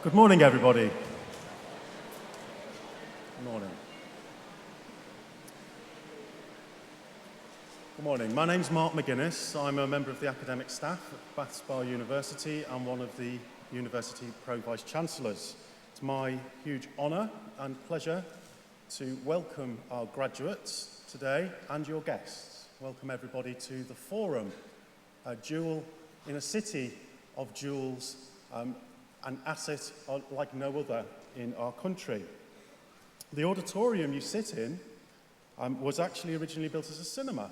Good morning, everybody. Good morning. Good morning. My name's Mark McGuiness. I'm a member of the academic staff at Bath University and one of the University Pro-Vice Chancellors. It's my huge honour and pleasure to welcome our graduates today and your guests. Welcome everybody to the Forum, a jewel in a city of jewels, an asset like no other in our country. The auditorium you sit in was actually originally built as a cinema,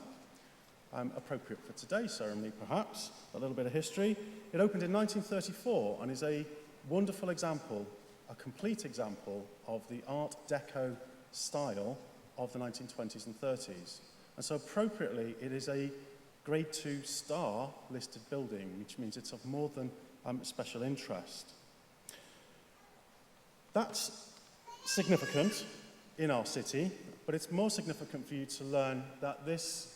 appropriate for today's ceremony perhaps, a little bit of history. It opened in 1934 and is a wonderful example, a complete example of the Art Deco style of the 1920s and 30s. And so appropriately, it is a Grade 2 star listed building, which means it's of more than special interest. That's significant in our city, but it's more significant for you to learn that this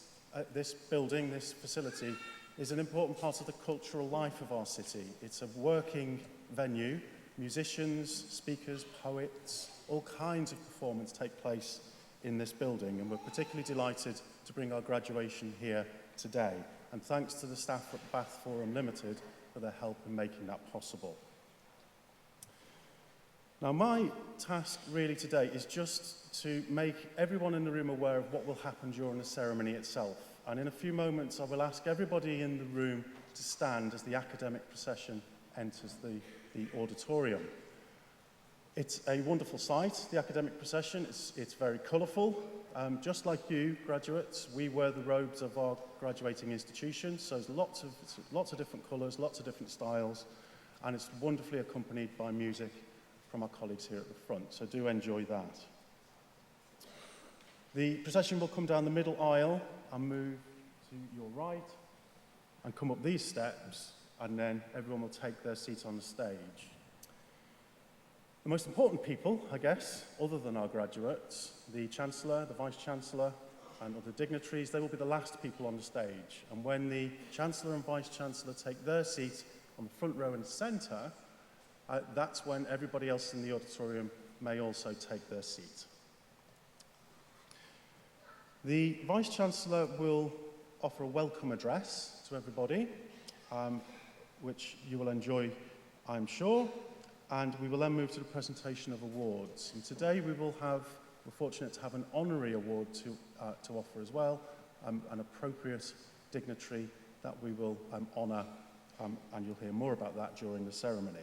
building, this facility, is an important part of the cultural life of our city. It's a working venue. Musicians, speakers, poets, all kinds of performance take place in this building, and we're particularly delighted to bring our graduation here today. And thanks to the staff at Bath Forum Limited for their help in making that possible. Now, my task really today is just to make everyone in the room aware of what will happen during the ceremony itself. And in a few moments, I will ask everybody in the room to stand as the academic procession enters the auditorium. It's a wonderful sight, the academic procession. It's very colourful. Just like you, graduates, we wear the robes of our graduating institution, so there's lots of different colours, lots of different styles, and it's wonderfully accompanied by music from our colleagues here at the front, so do enjoy that. The procession will come down the middle aisle and move to your right and come up these steps, and then everyone will take their seat on the stage. The most important people, I guess, other than our graduates, the Chancellor, the Vice Chancellor, and other dignitaries, they will be the last people on the stage. And when the Chancellor and Vice Chancellor take their seat on the front row and centre, that's when everybody else in the auditorium may also take their seat. The Vice Chancellor will offer a welcome address to everybody, which you will enjoy, I'm sure, and we will then move to the presentation of awards. And today we're fortunate to have an honorary award to offer as well, an appropriate dignitary that we will honour, and you'll hear more about that during the ceremony.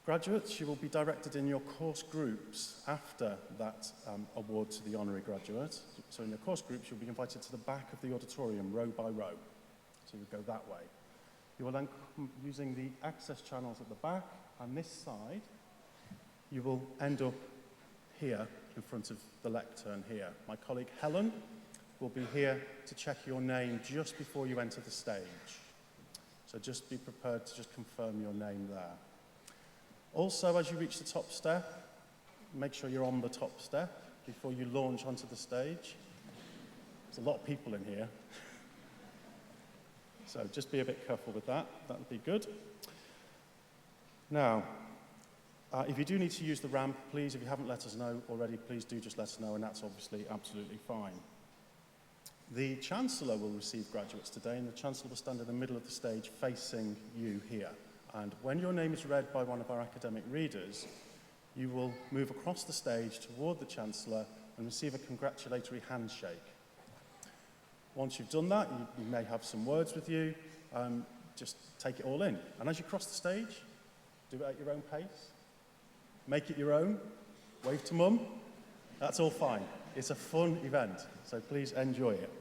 Graduates, you will be directed in your course groups after that award to the honorary graduate. So in your course groups, you'll be invited to the back of the auditorium, row by row. So you go that way. You will then come using the access channels at the back, and this side, you will end up here in front of the lectern here. My colleague Helen will be here to check your name just before you enter the stage. So just be prepared to just confirm your name there. Also, as you reach the top step, make sure you're on the top step before you launch onto the stage. There's a lot of people in here. So just be a bit careful with that. That would be good. Now, if you do need to use the ramp, please, if you haven't let us know already, please do just let us know, and that's obviously absolutely fine. The Chancellor will receive graduates today, and the Chancellor will stand in the middle of the stage facing you here. And when your name is read by one of our academic readers, you will move across the stage toward the Chancellor and receive a congratulatory handshake. Once you've done that, you may have some words with you. Just take it all in. And as you cross the stage, do it at your own pace. Make it your own. Wave to mum. That's all fine. It's a fun event, so please enjoy it.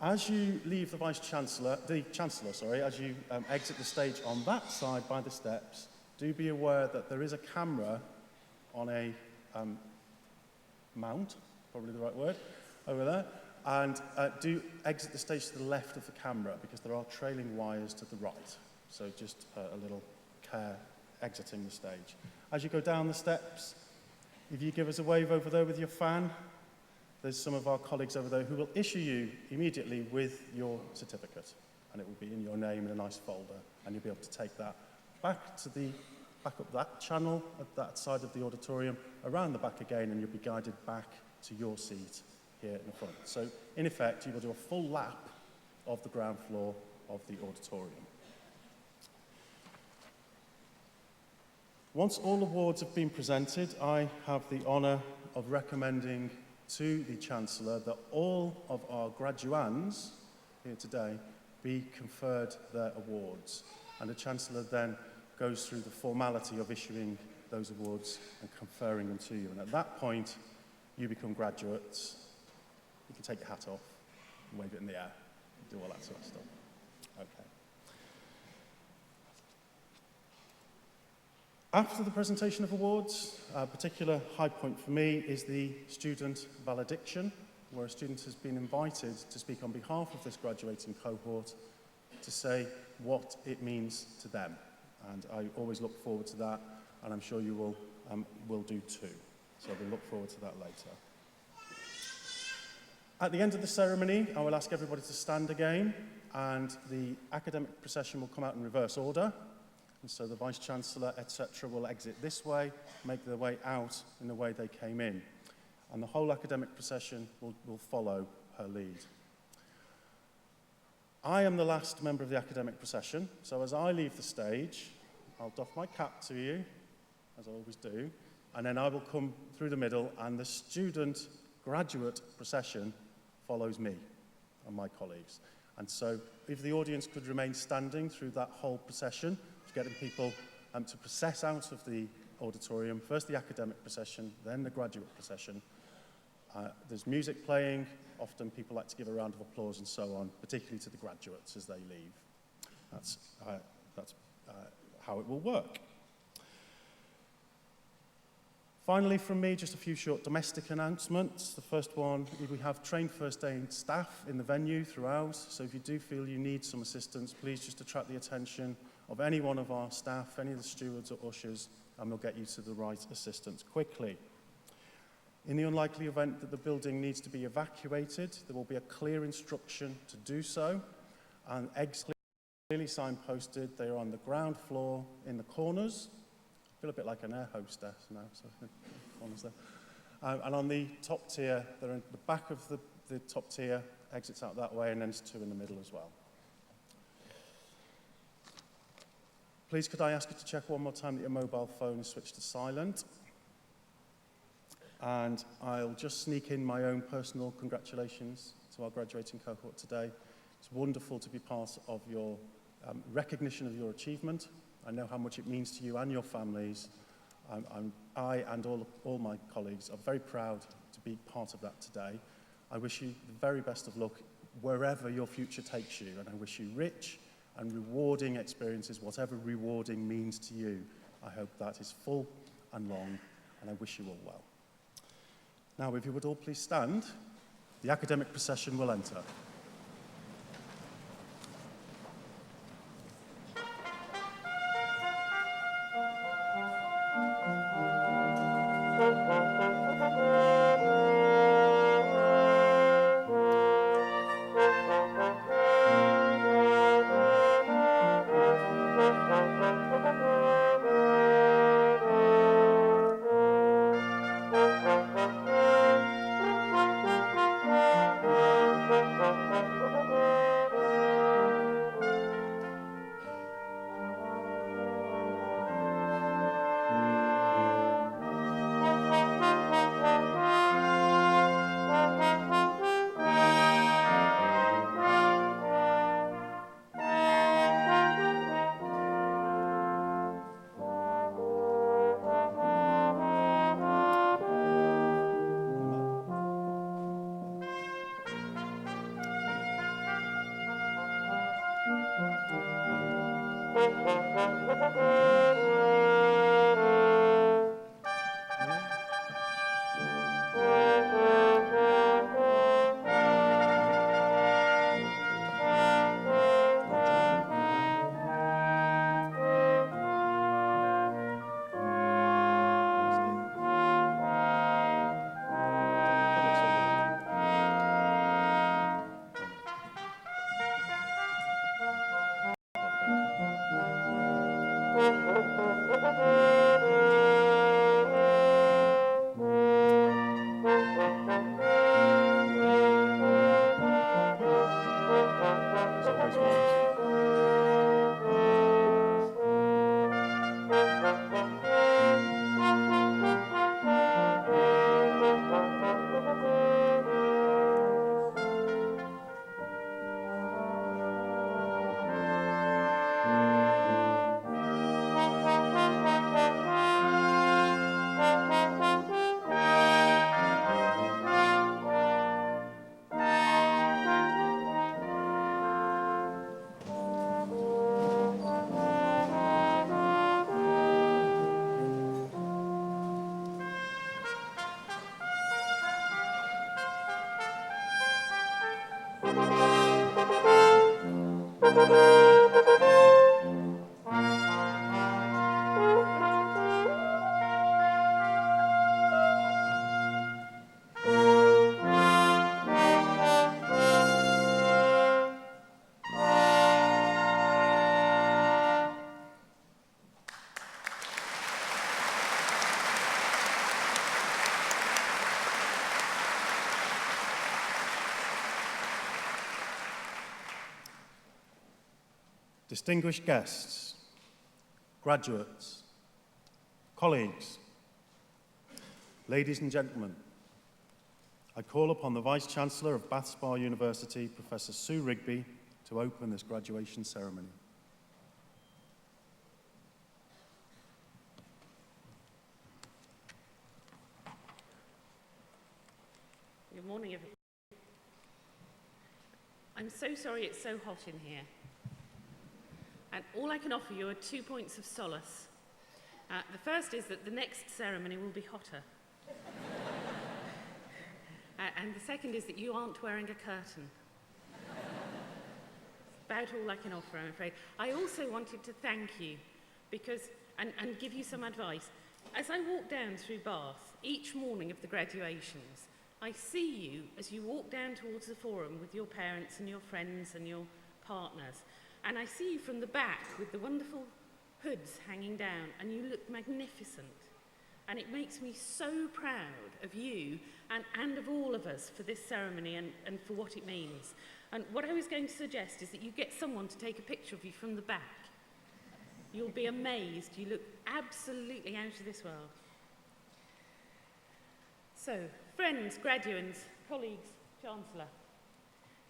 As you leave the Chancellor, as you exit the stage on that side by the steps, do be aware that there is a camera on a mount, probably the right word, over there, and do exit the stage to the left of the camera because there are trailing wires to the right. So just a little care exiting the stage. As you go down the steps, if you give us a wave over there with your fan, there's some of our colleagues over there who will issue you immediately with your certificate, and it will be in your name in a nice folder, and you'll be able to take that back up that channel at that side of the auditorium, around the back again, and you'll be guided back to your seat here in the front. So, in effect, you will do a full lap of the ground floor of the auditorium. Once all awards have been presented, I have the honour of recommending to the Chancellor that all of our graduands here today be conferred their awards. And the Chancellor then goes through the formality of issuing those awards and conferring them to you. And at that point, you become graduates. You can take your hat off and wave it in the air and do all that sort of stuff. Okay. After the presentation of awards, a particular high point for me is the student valediction, where a student has been invited to speak on behalf of this graduating cohort to say what it means to them. And I always look forward to that, and I'm sure you will do too. So we'll look forward to that later. At the end of the ceremony, I will ask everybody to stand again, and the academic procession will come out in reverse order. And so the Vice Chancellor, etc., will exit this way, make their way out in the way they came in. And the whole academic procession will follow her lead. I am the last member of the academic procession, so as I leave the stage, I'll doff my cap to you, as I always do, and then I will come through the middle, and the student graduate procession follows me and my colleagues. And so if the audience could remain standing through that whole procession, getting people to process out of the auditorium, first the academic procession, then the graduate procession. There's music playing, often people like to give a round of applause and so on, particularly to the graduates as they leave. That's how it will work. Finally, from me, just a few short domestic announcements. The first one, we have trained first aid staff in the venue throughout, so if you do feel you need some assistance, please just attract the attention of any one of our staff, any of the stewards or ushers, and we'll get you to the right assistance quickly. In the unlikely event that the building needs to be evacuated, there will be a clear instruction to do so, and eggs clearly signposted. They are on the ground floor in the corners. I feel a bit like an air hostess now, so corners there. And on the top tier, they're in the back of the top tier, exits out that way, and then there's two in the middle as well. Please could I ask you to check one more time that your mobile phone is switched to silent. And I'll just sneak in my own personal congratulations to our graduating cohort today. It's wonderful to be part of your recognition of your achievement. I know how much it means to you and your families. I and all my colleagues are very proud to be part of that today. I wish you the very best of luck wherever your future takes you, and I wish you rich and rewarding experiences, whatever rewarding means to you. I hope that is full and long, and I wish you all well. Now, if you would all please stand, the academic procession will enter. Distinguished guests, graduates, colleagues, ladies and gentlemen, I call upon the Vice Chancellor of Bath Spa University, Professor Sue Rigby, to open this graduation ceremony. Good morning, everyone. I'm so sorry it's so hot in here. And all I can offer you are 2 points of solace. The first is that the next ceremony will be hotter. And the second is that you aren't wearing a curtain. About all I can offer, I'm afraid. I also wanted to thank you because, and give you some advice. As I walk down through Bath each morning of the graduations, I see you as you walk down towards the forum with your parents and your friends and your partners. And I see you from the back with the wonderful hoods hanging down, and you look magnificent. And it makes me so proud of you and of all of us for this ceremony and for what it means. And what I was going to suggest is that you get someone to take a picture of you from the back. You'll be amazed. You look absolutely out of this world. So, friends, graduands, colleagues, Chancellor,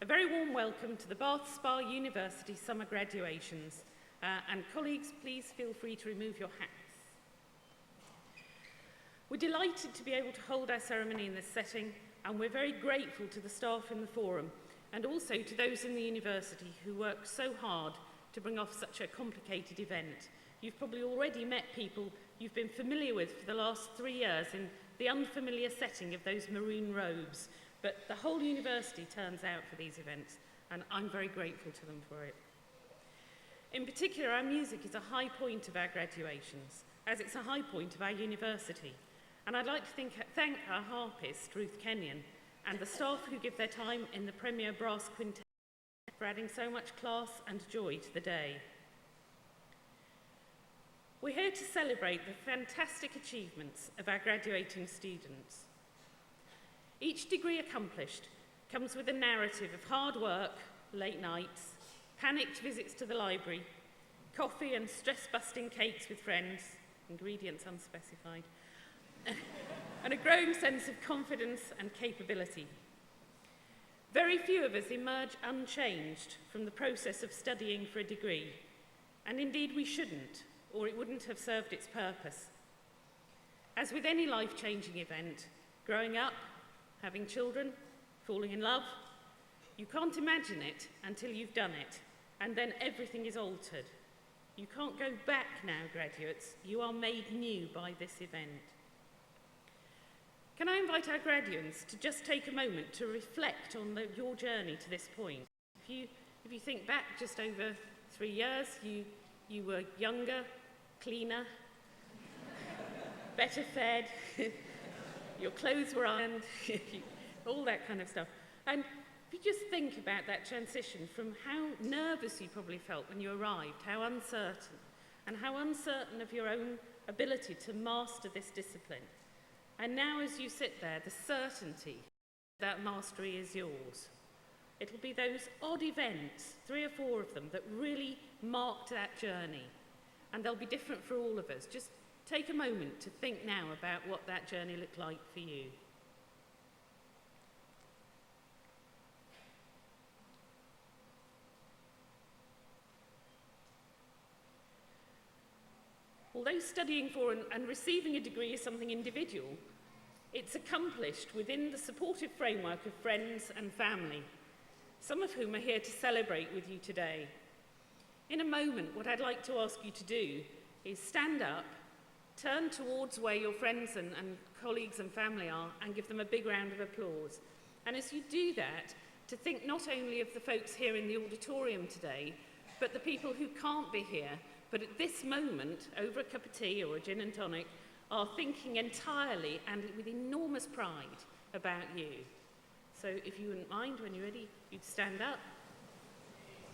a very warm welcome to the Bath Spa University summer graduations. And colleagues, please feel free to remove your hats. We're delighted to be able to hold our ceremony in this setting, and we're very grateful to the staff in the forum and also to those in the university who worked so hard to bring off such a complicated event. You've probably already met people you've been familiar with for the last 3 years in the unfamiliar setting of those maroon robes, but the whole university turns out for these events, and I'm very grateful to them for it. In particular, our music is a high point of our graduations, as it's a high point of our university. And I'd like to thank our harpist, Ruth Kenyon, and the staff who give their time in the Premier Brass Quintet for adding so much class and joy to the day. We're here to celebrate the fantastic achievements of our graduating students. Each degree accomplished comes with a narrative of hard work, late nights, panicked visits to the library, coffee and stress-busting cakes with friends, ingredients unspecified, and a growing sense of confidence and capability. Very few of us emerge unchanged from the process of studying for a degree, and indeed we shouldn't, or it wouldn't have served its purpose. As with any life-changing event, growing up, having children, falling in love, you can't imagine it until you've done it, and then everything is altered. You can't go back now, graduates. You are made new by this event. Can I invite our graduands to just take a moment to reflect on your journey to this point? If you think back just over 3 years, you were younger, cleaner, better fed, your clothes were ironed, all that kind of stuff. And if you just think about that transition from how nervous you probably felt when you arrived, how uncertain of your own ability to master this discipline. And now as you sit there, the certainty that mastery is yours. It'll be those odd events, 3 or 4 of them, that really marked that journey. And they'll be different for all of us. Just take a moment to think now about what that journey looked like for you. Although studying for and receiving a degree is something individual, it's accomplished within the supportive framework of friends and family, some of whom are here to celebrate with you today. In a moment, what I'd like to ask you to do is stand up, turn towards where your friends and colleagues and family are, and give them a big round of applause. And as you do that, to think not only of the folks here in the auditorium today, but the people who can't be here, but at this moment, over a cup of tea or a gin and tonic, are thinking entirely and with enormous pride about you. So if you wouldn't mind, when you're ready, you'd stand up,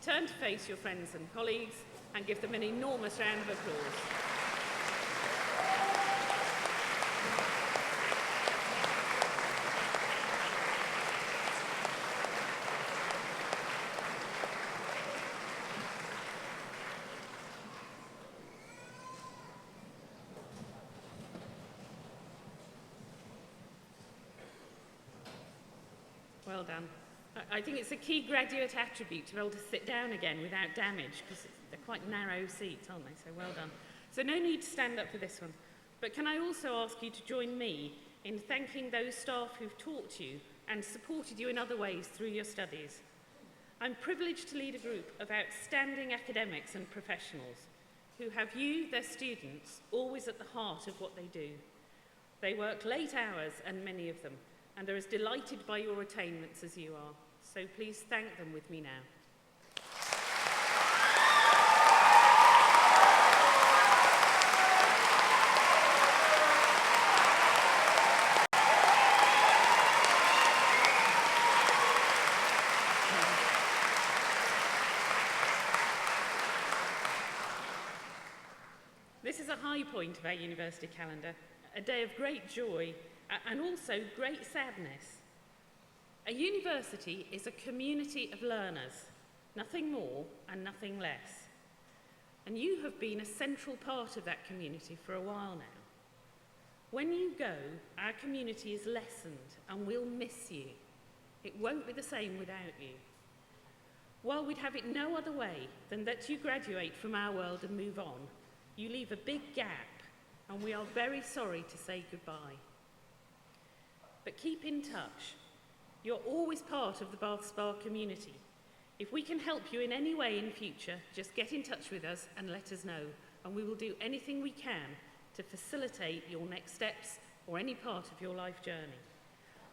turn to face your friends and colleagues, and give them an enormous round of applause. Well done. I think it's a key graduate attribute to be able to sit down again without damage, because they're quite narrow seats, aren't they? So well done. So no need to stand up for this one. But can I also ask you to join me in thanking those staff who've taught you and supported you in other ways through your studies? I'm privileged to lead a group of outstanding academics and professionals who have you, their students, always at the heart of what they do. They work late hours, and many of them, and are as delighted by your attainments as you are. So please thank them with me now. This is a high point of our university calendar, a day of great joy and also great sadness. A university is a community of learners, nothing more and nothing less. And you have been a central part of that community for a while now. When you go, our community is lessened and we'll miss you. It won't be the same without you. While we'd have it no other way than that you graduate from our world and move on, you leave a big gap, and we are very sorry to say goodbye. But keep in touch. You're always part of the Bath Spa community. If we can help you in any way in future, just get in touch with us and let us know, and we will do anything we can to facilitate your next steps or any part of your life journey.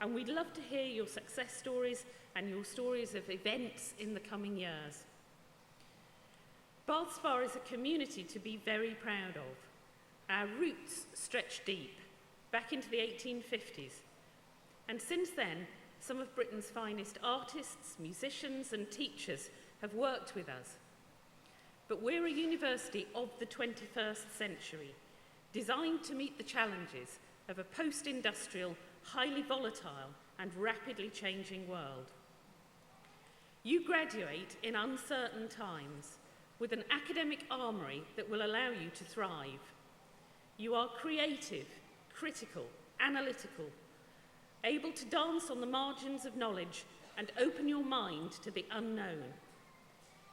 And we'd love to hear your success stories and your stories of events in the coming years. Bath Spa is a community to be very proud of. Our roots stretch deep, back into the 1850s. And since then, some of Britain's finest artists, musicians and teachers have worked with us. But we're a university of the 21st century, designed to meet the challenges of a post-industrial, highly volatile and rapidly changing world. You graduate in uncertain times with an academic armoury that will allow you to thrive. You are creative, critical, analytical, able to dance on the margins of knowledge and open your mind to the unknown.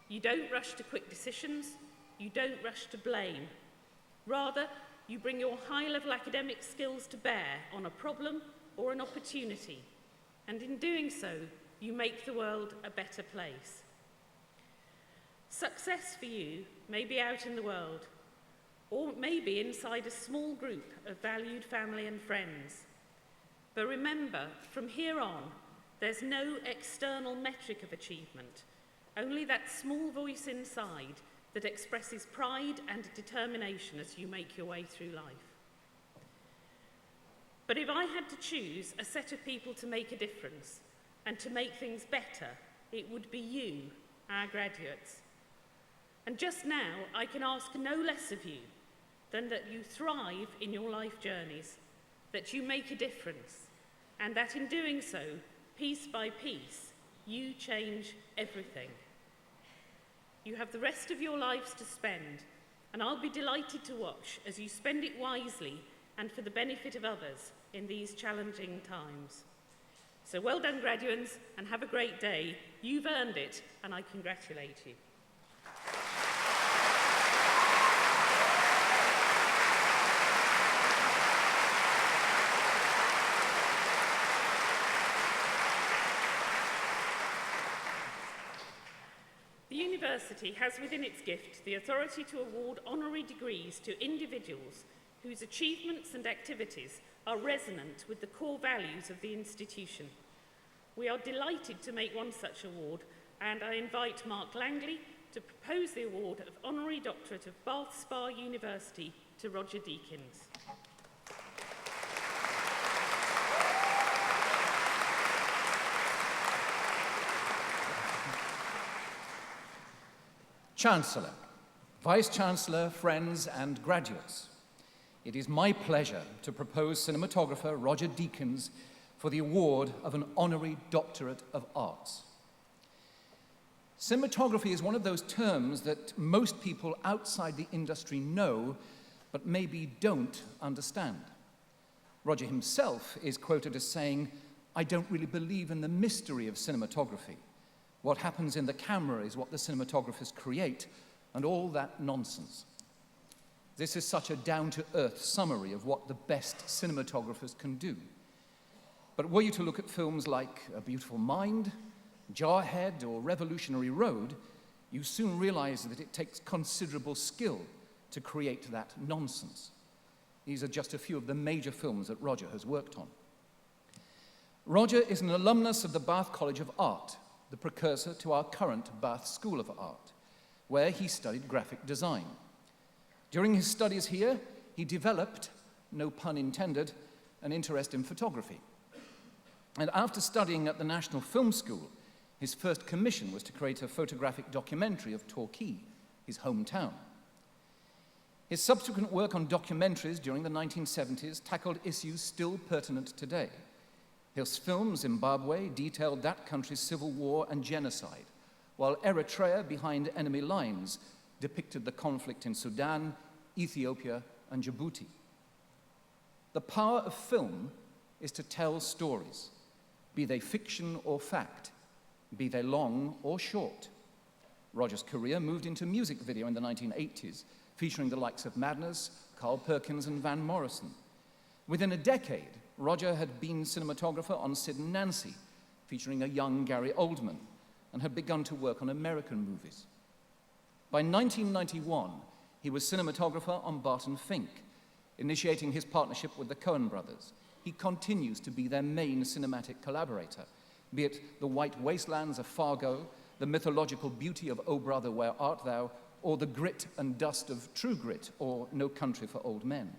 You don't rush to quick decisions, you don't rush to blame. Rather, you bring your high-level academic skills to bear on a problem or an opportunity, and in doing so, you make the world a better place. Success for you may be out in the world, or maybe inside a small group of valued family and friends. But remember, from here on, there's no external metric of achievement, only that small voice inside that expresses pride and determination as you make your way through life. But if I had to choose a set of people to make a difference and to make things better, it would be you, our graduates. And just now, I can ask no less of you than that you thrive in your life journeys, that you make a difference, and that in doing so, piece by piece, you change everything. You have the rest of your lives to spend, and I'll be delighted to watch as you spend it wisely and for the benefit of others in these challenging times. So well done, graduands, and have a great day. You've earned it, and I congratulate you. The university has within its gift the authority to award honorary degrees to individuals whose achievements and activities are resonant with the core values of the institution. We are delighted to make one such award, and I invite Mark Langley to propose the award of Honorary Doctorate of Bath Spa University to Roger Deakins. Chancellor, Vice Chancellor, friends and graduates, it is my pleasure to propose cinematographer Roger Deakins for the award of an Honorary Doctorate of Arts. Cinematography is one of those terms that most people outside the industry know, but maybe don't understand. Roger himself is quoted as saying, "I don't really believe in the mystery of cinematography. What happens in the camera is what the cinematographers create, and all that nonsense." This is such a down-to-earth summary of what the best cinematographers can do. But were you to look at films like A Beautiful Mind, Jarhead, or Revolutionary Road, you soon realize that it takes considerable skill to create that nonsense. These are just a few of the major films that Roger has worked on. Roger is an alumnus of the Bath College of Art, the precursor to our current Bath School of Art, where he studied graphic design. During his studies here, he developed, no pun intended, an interest in photography. And after studying at the National Film School, his first commission was to create a photographic documentary of Torquay, his hometown. His subsequent work on documentaries during the 1970s tackled issues still pertinent today. His film, Zimbabwe, detailed that country's civil war and genocide, while Eritrea, Behind Enemy Lines, depicted the conflict in Sudan, Ethiopia, and Djibouti. The power of film is to tell stories, be they fiction or fact, be they long or short. Roger's career moved into music video in the 1980s, featuring the likes of Madness, Carl Perkins, and Van Morrison. Within a decade, Roger had been cinematographer on Sid and Nancy, featuring a young Gary Oldman, and had begun to work on American movies. By 1991, he was cinematographer on Barton Fink, initiating his partnership with the Coen brothers. He continues to be their main cinematic collaborator, be it the white wastelands of Fargo, the mythological beauty of O Brother, Where Art Thou, or the grit and dust of True Grit, or No Country for Old Men.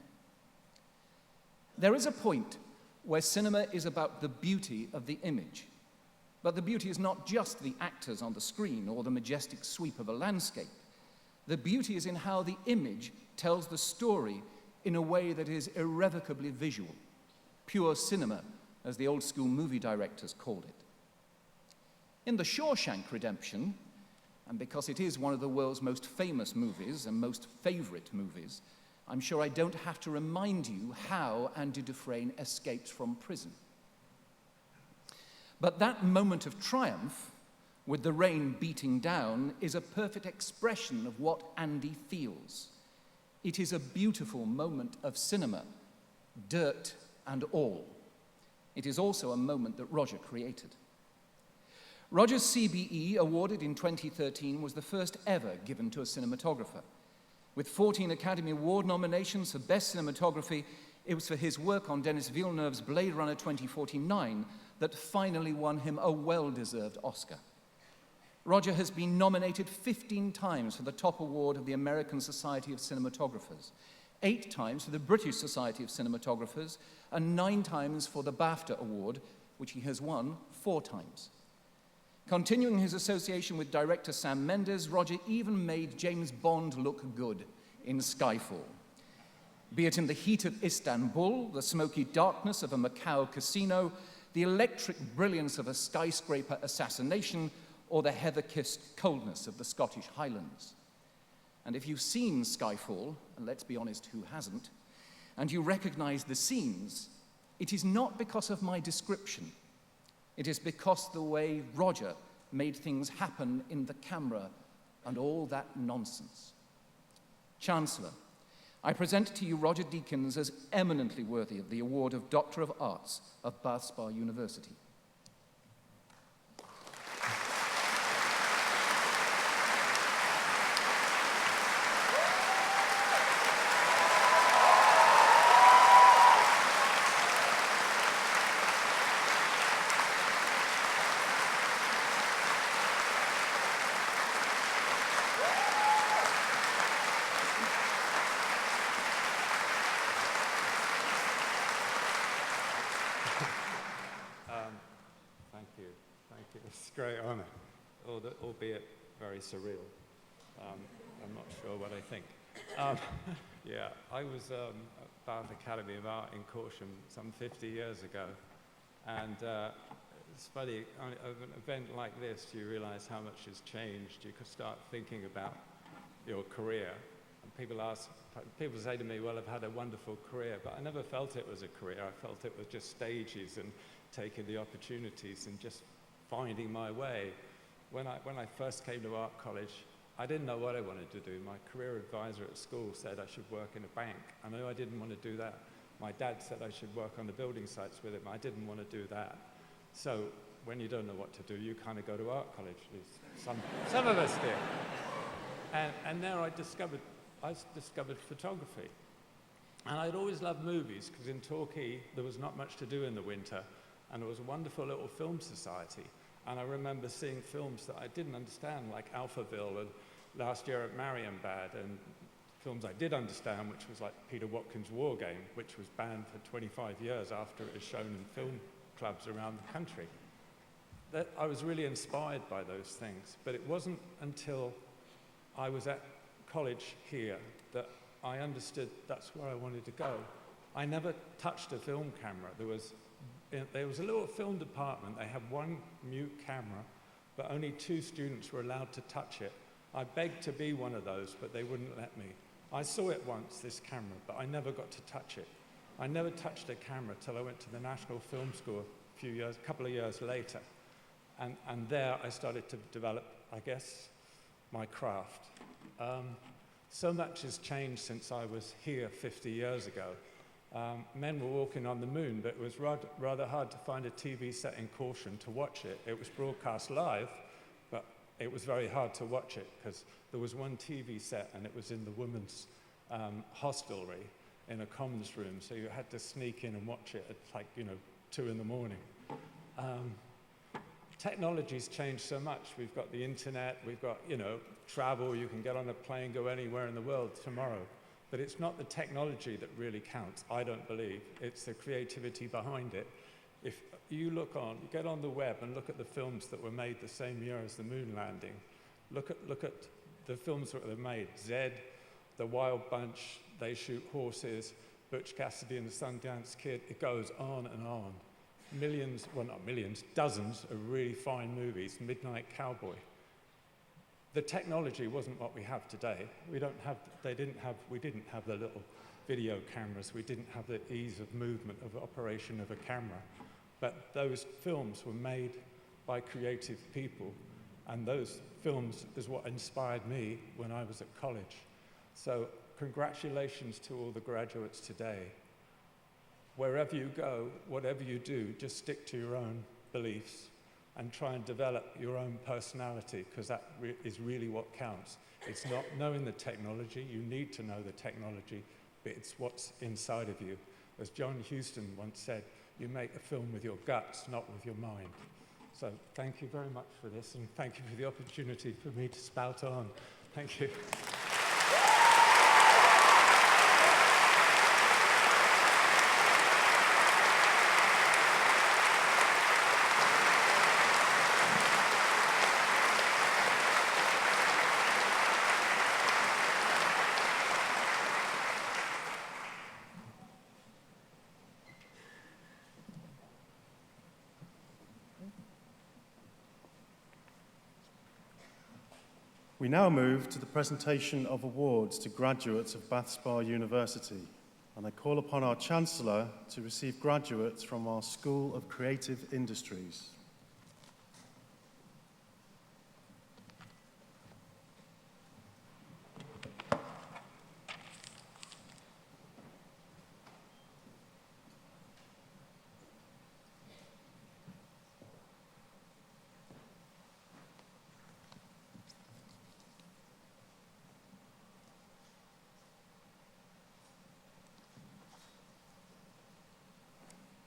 There is a point where cinema is about the beauty of the image. But the beauty is not just the actors on the screen or the majestic sweep of a landscape. The beauty is in how the image tells the story in a way that is irrevocably visual. Pure cinema, as the old school movie directors called it. In The Shawshank Redemption, and because it is one of the world's most famous movies and most favorite movies, I'm sure I don't have to remind you how Andy Dufresne escaped from prison. But that moment of triumph, with the rain beating down, is a perfect expression of what Andy feels. It is a beautiful moment of cinema, dirt and all. It is also a moment that Roger created. Roger's CBE, awarded in 2013, was the first ever given to a cinematographer. With 14 Academy Award nominations for Best Cinematography, it was for his work on Denis Villeneuve's Blade Runner 2049 that finally won him a well-deserved Oscar. Roger has been nominated 15 times for the top award of the American Society of Cinematographers, 8 times for the British Society of Cinematographers, and 9 times for the BAFTA Award, which he has won 4 times. Continuing his association with director Sam Mendes, Roger even made James Bond look good in Skyfall. Be it in the heat of Istanbul, the smoky darkness of a Macau casino, the electric brilliance of a skyscraper assassination, or the heather-kissed coldness of the Scottish Highlands. And if you've seen Skyfall, and let's be honest, who hasn't, and you recognize the scenes, it is not because of my description. It is because the way Roger made things happen in the camera and all that nonsense. Chancellor, I present to you Roger Deakins as eminently worthy of the award of Doctor of Arts of Bath Spa University. albeit very surreal. I'm not sure what I think. Yeah, I was at Bath Academy of Art in Corsham some 50 years ago, and it's funny, of an event like this, you realize how much has changed. You could start thinking about your career. And people say to me, well, I've had a wonderful career, but I never felt it was a career. I felt it was just stages and taking the opportunities and just finding my way. When I first came to art college, I didn't know what I wanted to do. My career advisor at school said I should work in a bank. I knew I didn't want to do that. My dad said I should work on the building sites with him. I didn't want to do that. So when you don't know what to do, you kind of go to art college. Some of us did. And there I discovered photography. And I'd always loved movies, because in Torquay there was not much to do in the winter, and there was a wonderful little film society. And I remember seeing films that I didn't understand, like Alphaville and Last Year at Marienbad, and films I did understand, which was like Peter Watkins' War Game, which was banned for 25 years after it was shown in film clubs around the country. That I was really inspired by those things, but it wasn't until I was at college here that I understood that's where I wanted to go. I never touched a film camera. There was a little film department. They had one mute camera, but only 2 students were allowed to touch it. I begged to be one of those, but they wouldn't let me. I saw it once, this camera, but I never got to touch it. I never touched a camera till I went to the National Film School a couple of years later. And there I started to develop, I guess, my craft. So much has changed since I was here 50 years ago. Men were walking on the moon, but it was rather hard to find a TV set in Corsham to watch it. It was broadcast live, but it was very hard to watch it because there was one TV set and it was in the women's hostelry in a commons room, so you had to sneak in and watch it at 2 in the morning. Technology's changed so much. We've got the internet, we've got, travel, you can get on a plane, go anywhere in the world tomorrow. But it's not the technology that really counts, I don't believe. It's the creativity behind it. If you get on the web and look at the films that were made the same year as the moon landing, look at the films that were made. Zed, The Wild Bunch, They Shoot Horses, Butch Cassidy and the Sundance Kid, it goes on and on. Millions, well not millions, dozens of really fine movies, Midnight Cowboy. The technology wasn't what we have today. We didn't have the little video cameras. We didn't have the ease of movement of operation of a camera. But those films were made by creative people, and those films is what inspired me when I was at college. So congratulations to all the graduates today. Wherever you go, whatever you do, just stick to your own beliefs and try and develop your own personality, because that is really what counts. It's not knowing the technology. You need to know the technology, but it's what's inside of you. As John Huston once said, you make a film with your guts, not with your mind. So thank you very much for this, and thank you for the opportunity for me to spout on. Thank you. We now move to the presentation of awards to graduates of Bath Spa University, and I call upon our Chancellor to receive graduates from our School of Creative Industries.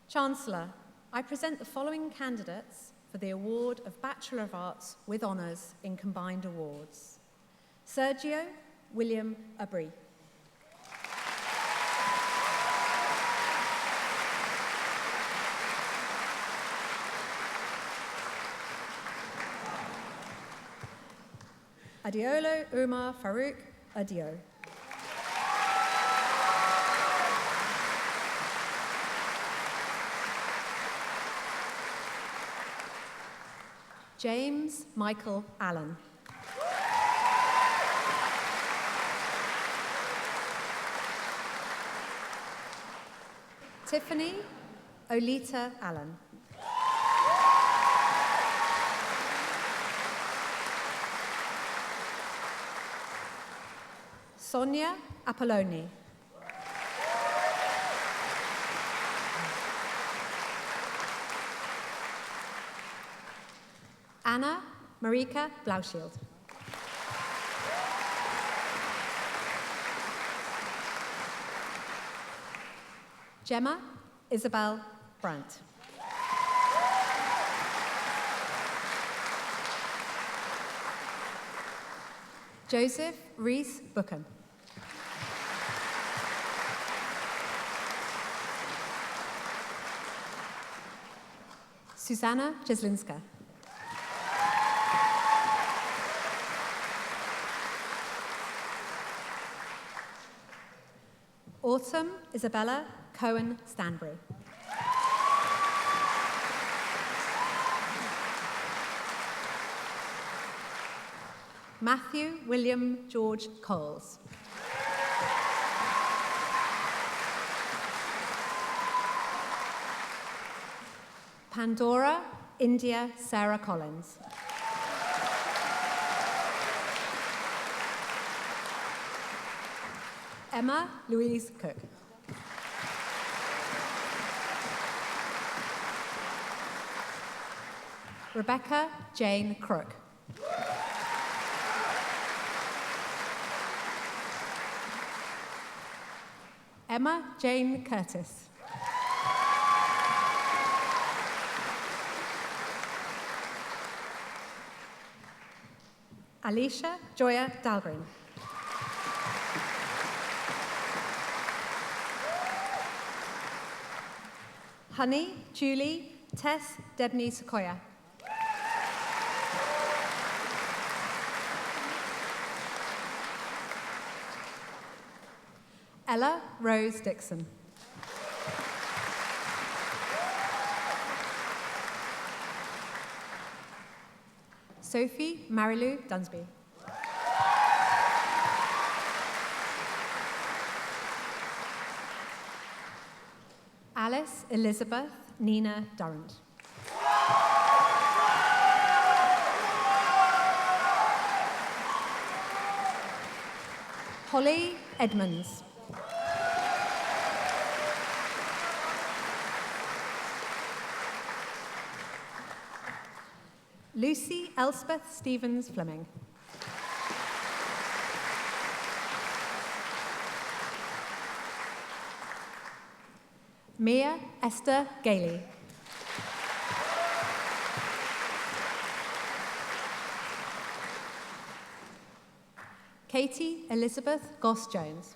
Chancellor, I present the following candidates for the award of Bachelor of Arts with Honours in Combined Awards. Sergio William Abri. Adiolo Umar Farouk Adio. James Michael Allen. Tiffany Olita Allen. Sonia Apolloni. Anna Marika Blauschild. Gemma Isabel Brandt. Joseph Reese Bookham. Susanna Jeslinska. Autumn Isabella Cohen Stanbury. Matthew William George Coles. Pandora India Sarah Collins. Emma Louise Cook. Rebecca Jane Crook. Emma Jane Curtis. Alicia Joya Dahlgren. Honey Julie Tess Debney Sequoia. Ella Rose Dixon. Sophie Marilou Dunsby. Alice Elizabeth Nina Durrant. Holly Edmonds. Lucy Elspeth Stevens Fleming. Mia Esther Gailey. Katie Elizabeth Goss-Jones.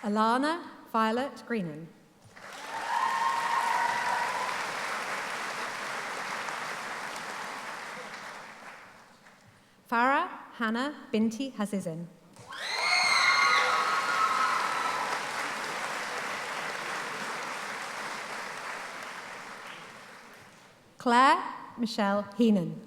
Alana Violet Greenan. Farah Hannah Binti Hazizin. Claire Michelle Heenan.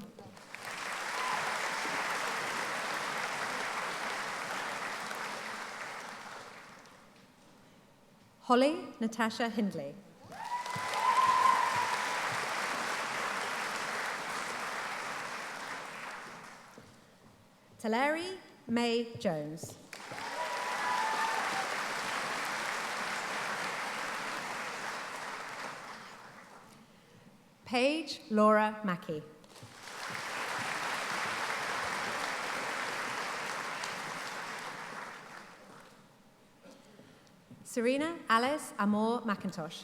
Holly Natasha Hindley. Taleri May Jones. Paige Laura Mackey. Serena Alice Amor McIntosh.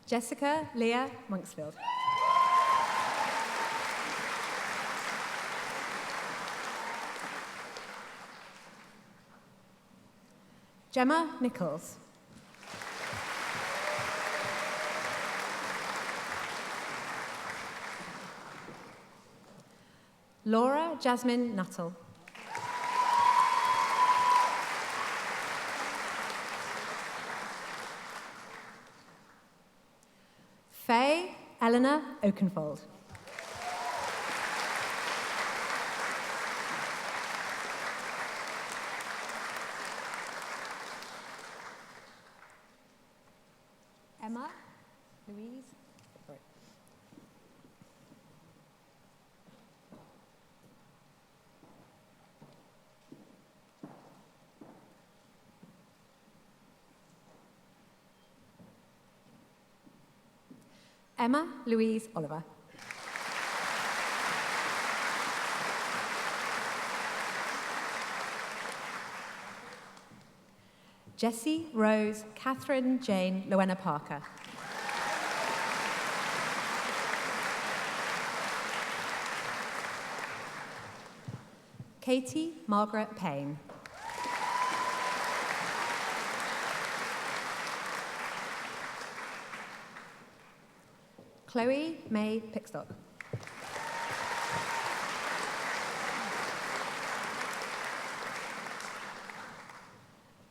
Jessica Leah Monksfield. Gemma Nichols. Laura Jasmine Nuttall. Faye Eleanor Oakenfold. Emma Louise. Sorry. Emma Louise Oliver. Jessie Rose Catherine Jane Lowena Parker. Katie Margaret Payne. Chloe May Pickstock.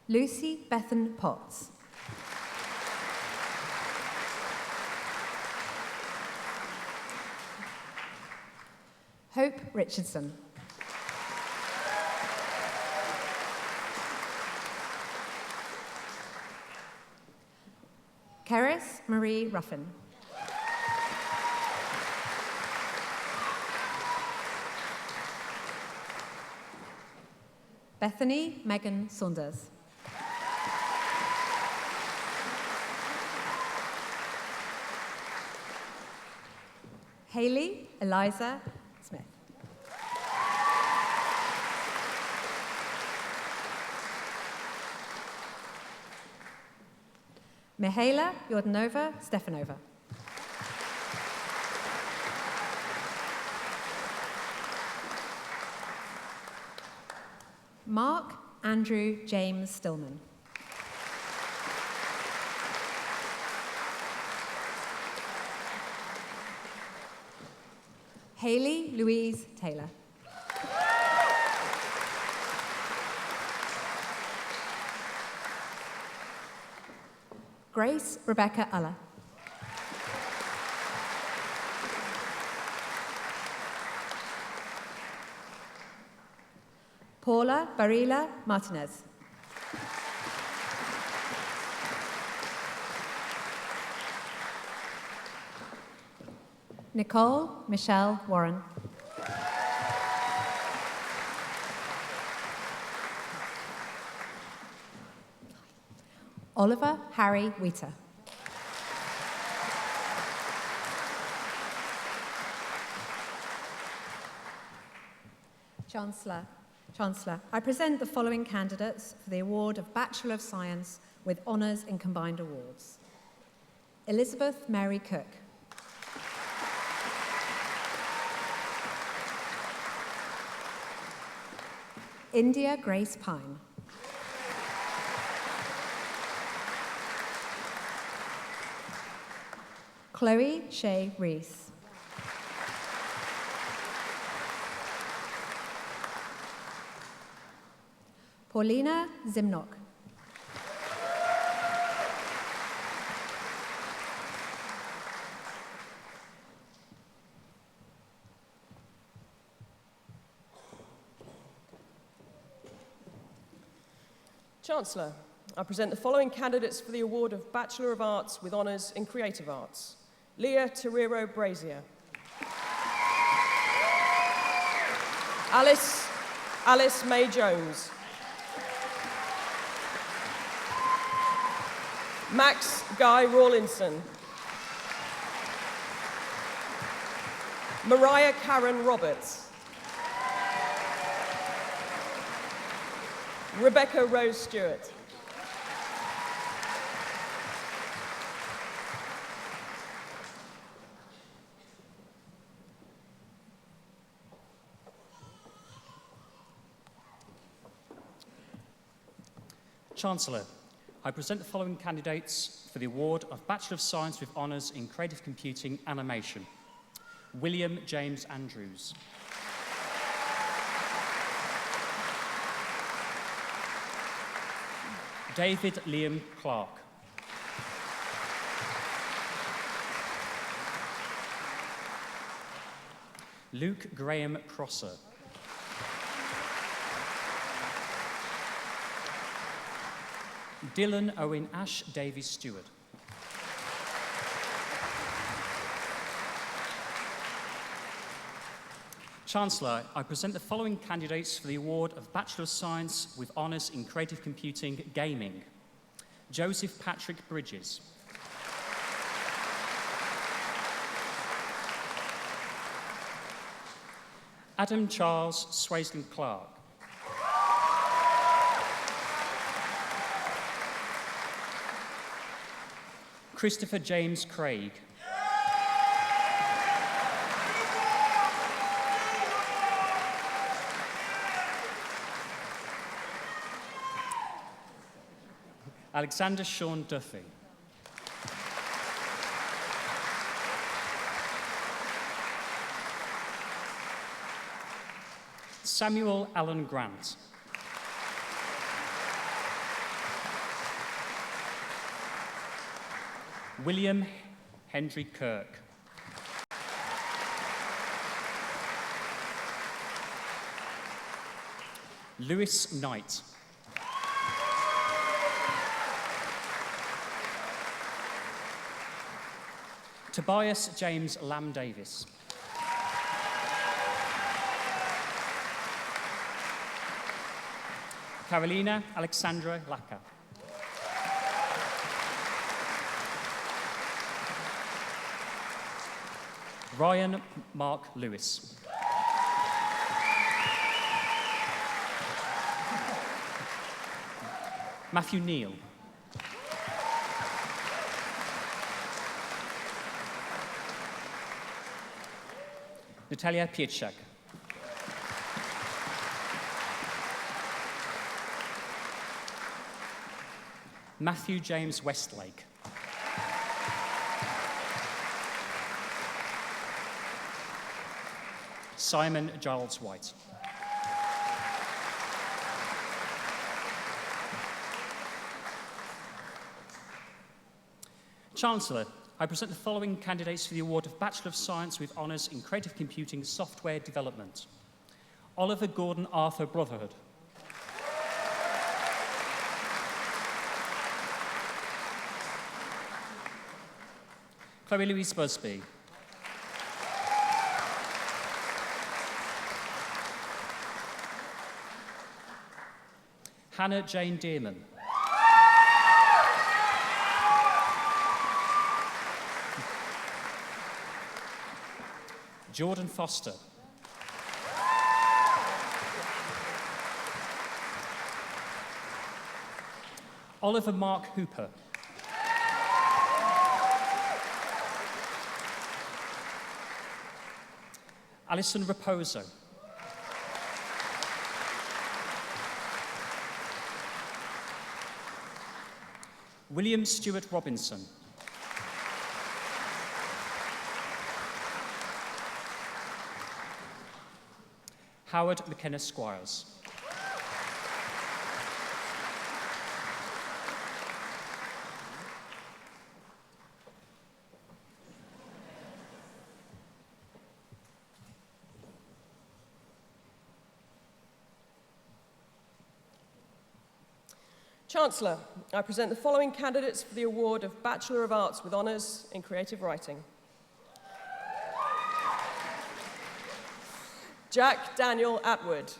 Lucy Bethan Potts. Hope Richardson. Keris Marie Ruffin. Bethany Megan Saunders. Hayley Eliza Smith. Mihaela Yordanova Stefanova. Mark Andrew James Stillman. Hayley Louise Taylor. Grace Rebecca Uller. Paula Barilla Martinez. Nicole Michelle Warren. Oliver Harry Wheater. Chancellor, I present the following candidates for the award of Bachelor of Science with honours in combined awards. Elizabeth Mary Cook. India Grace Pine. Chloe Shea Rees. Paulina Zimnock. Chancellor, I present the following candidates for the award of Bachelor of Arts with honours in Creative Arts. Leah Terrero Brazier. Alice May Jones. Max Guy Rawlinson. Mariah Karen Roberts. Rebecca Rose Stewart. Chancellor, I present the following candidates for the award of Bachelor of Science with Honours in Creative Computing Animation. William James Andrews. David Liam Clark. Luke Graham Prosser. Dylan Owen Ash Davies Stewart. Chancellor, I present the following candidates for the award of Bachelor of Science with Honours in Creative Computing Gaming. Joseph Patrick Bridges. Adam Charles Swaisland Clark. Christopher James Craig. Alexander Sean Duffy. Samuel Allen Grant. William Henry Kirk. Lewis Knight. Tobias James Lamb Davis. Carolina Alexandra Lacka. Ryan Mark Lewis. Matthew Neal. Natalia Pietrzak. Matthew James Westlake. Simon Giles White. Chancellor, I present the following candidates for the award of Bachelor of Science with Honours in Creative Computing Software Development. Oliver Gordon Arthur Brotherhood. Chloe Louise Busby. Hannah Jane Dearman. Jordan Foster. Oliver Mark Hooper. Alison Raposo. William Stewart Robinson. Howard McKenna Squires. Chancellor, I present the following candidates for the award of Bachelor of Arts with Honours in Creative Writing. Jack Daniel Atwood.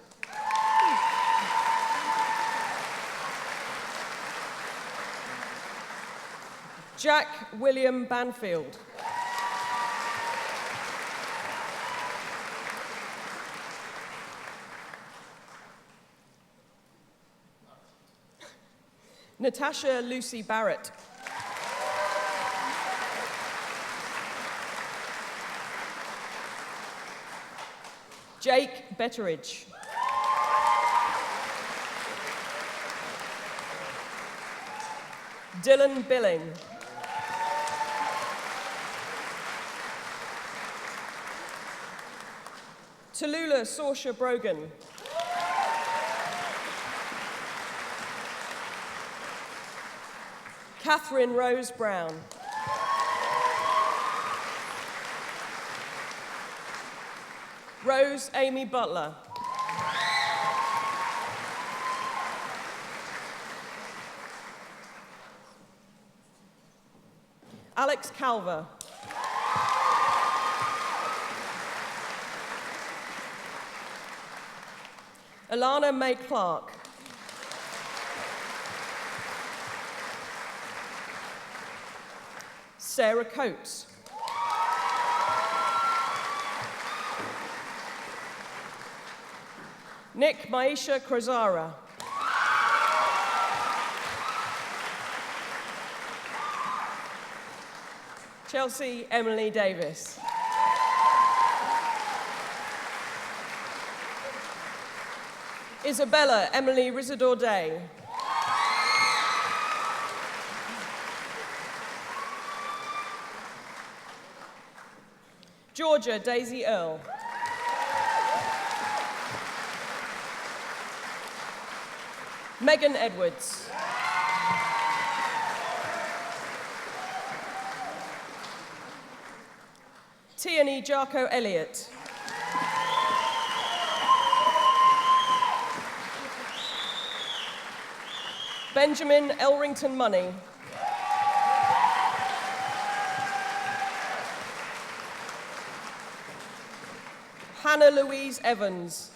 Jack William Banfield. Natasha Lucy Barrett. Jake Betteridge. Dylan Billing. Tallulah Saoirse Brogan. Catherine Rose Brown. Rose Amy Butler. Alex Calver. Alana May Clark. Sarah Coates. Nick Maisha Crozara. Chelsea Emily Davis. Isabella Emily Risador Day. Georgia Daisy Earle. Megan Edwards. Tierney Jarko Elliott. Benjamin Elrington Money. Hannah Louise Evans.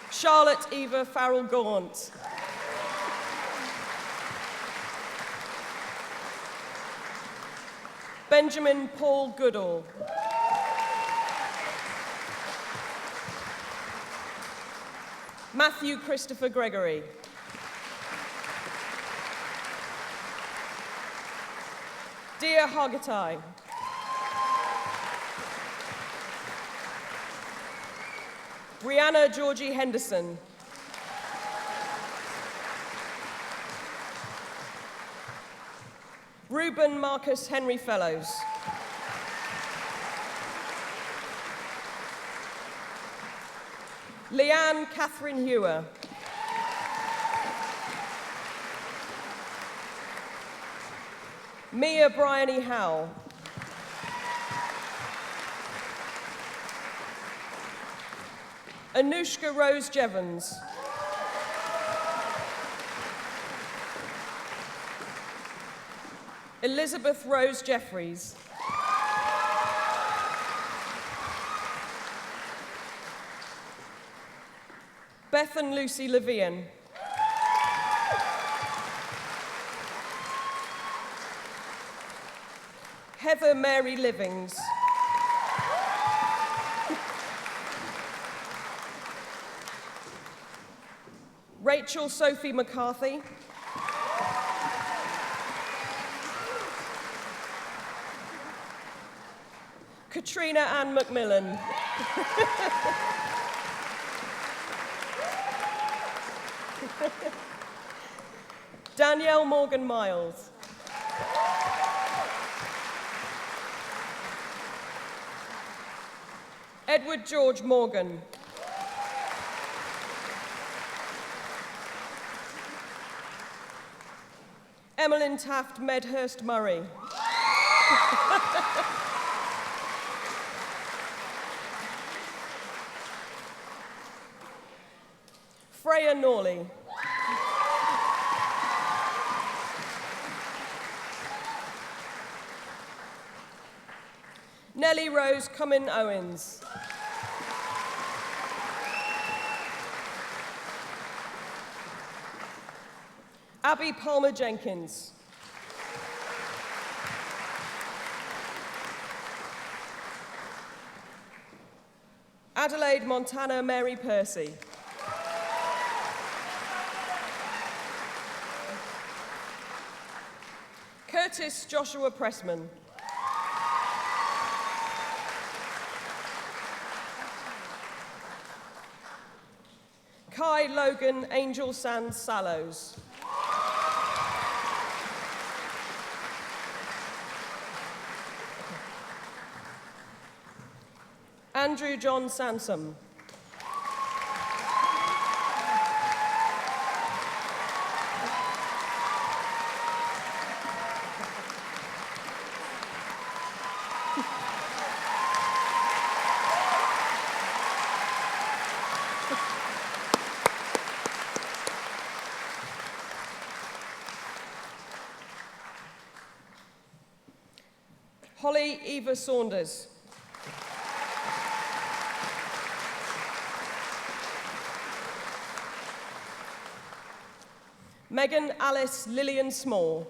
Charlotte Eva Farrell Gaunt. Benjamin Paul Goodall. Matthew Christopher Gregory. Dia Hargitay. Brianna Georgie Henderson. Reuben Marcus Henry Fellows. Leanne Catherine Hewer. Mia Bryony Howell. Anushka Rose Jevons. Elizabeth Rose Jeffries. Bethan Lucy Levian. Heather Mary Livings. Rachel Sophie McCarthy. Katrina Ann McMillan. Danielle Morgan Miles. Edward George Morgan. Emmeline Taft Medhurst Murray. Freya Norley. Nellie Rose Cummin Owens. Abby Palmer Jenkins. Adelaide Montana Mary Percy. Curtis Joshua Pressman. Kai Logan Angel Sands Sallows. Andrew John Sansom. Holly Eva Saunders. Megan Alice Lillian Small.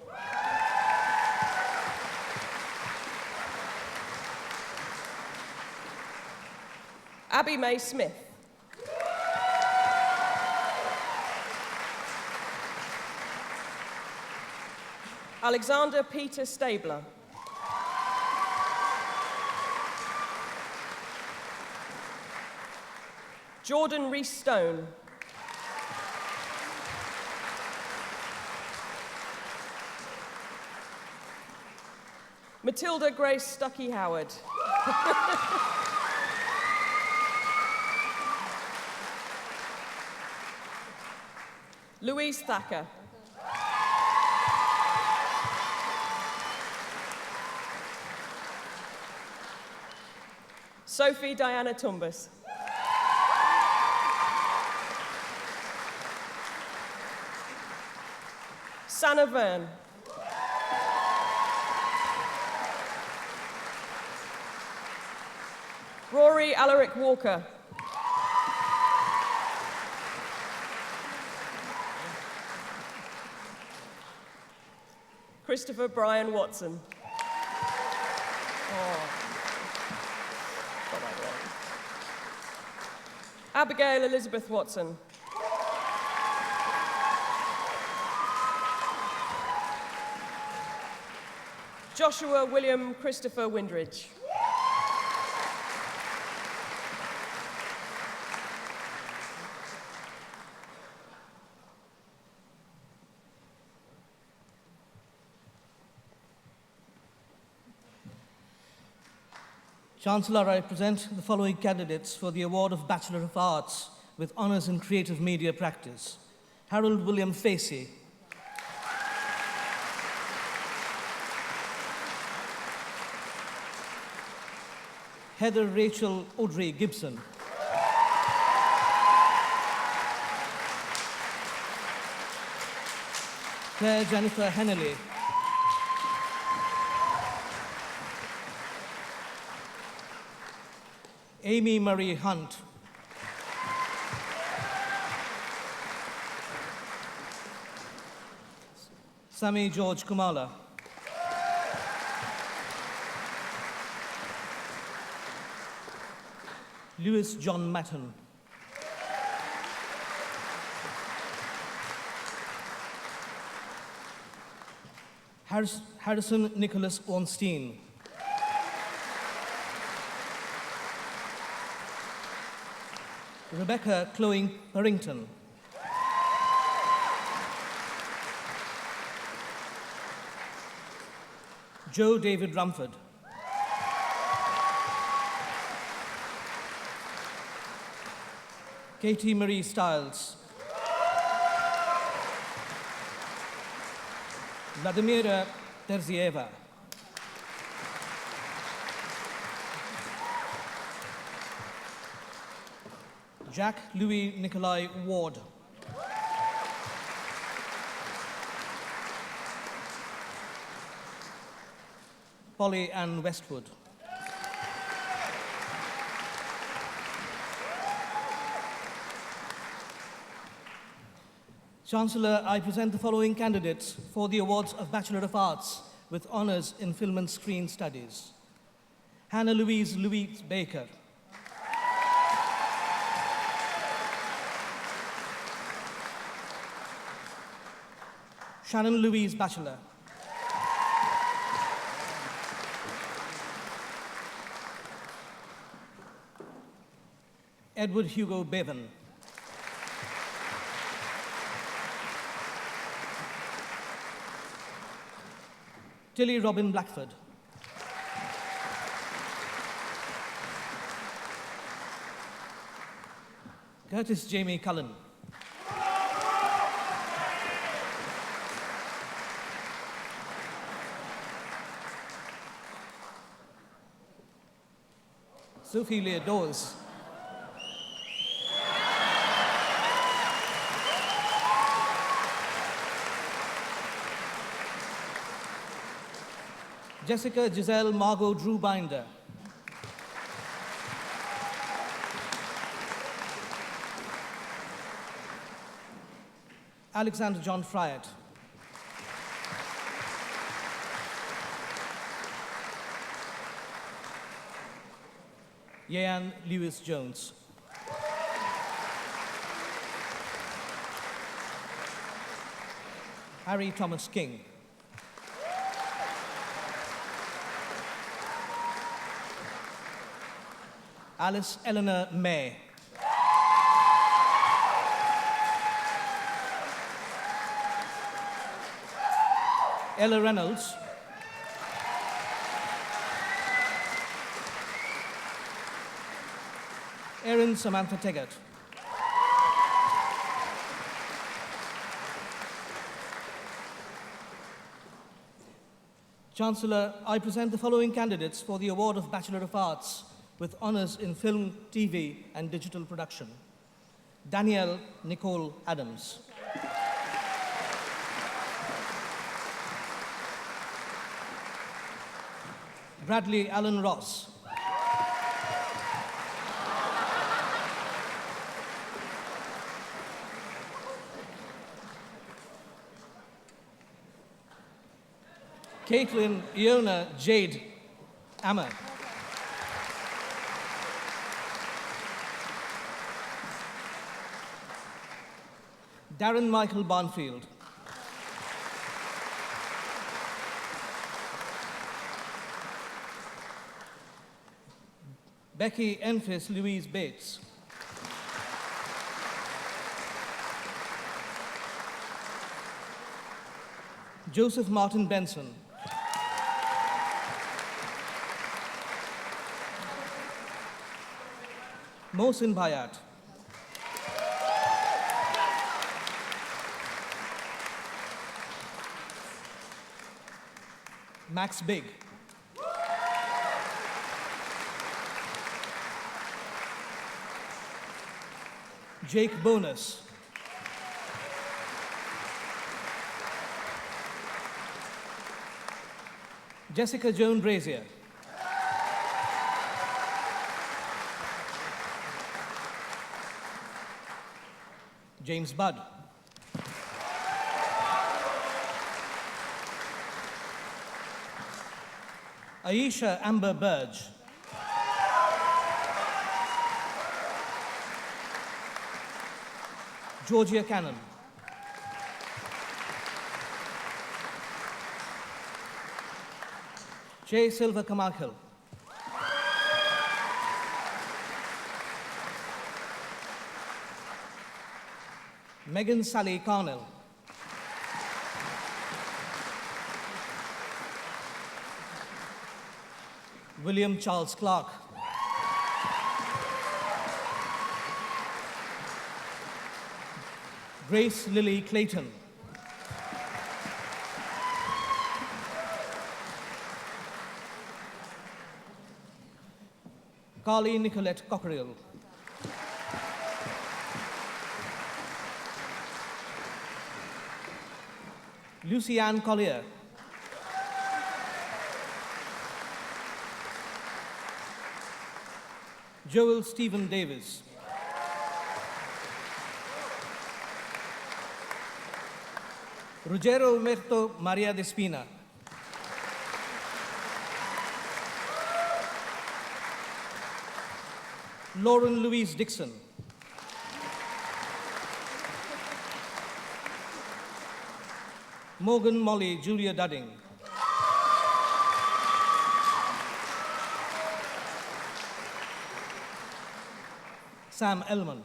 Abby May Smith. Alexander Peter Stabler. Jordan Reese Stone. Matilda Grace Stuckey Howard. Louise Thacker. Sophie Diana Tumbas. Sanna Verne. Rory Alaric Walker. Christopher Brian Watson. Abigail Elizabeth Watson. Joshua William Christopher Windridge. Chancellor, I present the following candidates for the award of Bachelor of Arts with honours in creative media practice. Harold William Facey. Heather Rachel Audrey Gibson. Claire Jennifer Hennelly. Amy Marie Hunt. Sammy George Kumala. Lewis John Matton. Harrison Nicholas Ornstein. Rebecca Chloe Purrington. Joe David Rumford. Katie Marie Stiles. Vladimira Terzieva. Jack Louis Nikolai Ward. Polly Ann Westwood. Chancellor, I present the following candidates for the awards of Bachelor of Arts with honours in Film and Screen Studies. Hannah Louise Baker. Shannon Louise Batchelor. Edward Hugo Bevan. Tilly Robin Blackford. Curtis Jamie Cullen. Sophie Leah Dawes. Jessica Giselle Margot Drew Binder. Alexander John Fryatt. Yean Lewis Jones. Harry Thomas King. Alice Eleanor May. Ella Reynolds. Erin Samantha Teggart. Chancellor, I present the following candidates for the award of Bachelor of Arts with honors in film, TV, and digital production. Danielle Nicole Adams. Bradley Allen Ross. Caitlin Iona Jade Ammer. Darren Michael Barnfield. Becky Enfys Louise Bates. Joseph Martin Benson. Mohsin Bayat. Max Big. Jake Bonus. Jessica Joan Brazier. James Budd. Aisha Amber Burge. Georgia Cannon. Jay Silva Kamakil. Megan Sally Carnell. William Charles Clark. Grace Lily Clayton. Carly Nicolette Cockerill. Lucy Ann Collier. Joel Stephen Davis. Ruggero Umberto Maria Despina. Lauren Louise Dixon. Morgan Molly Julia Dudding. Sam Ellman.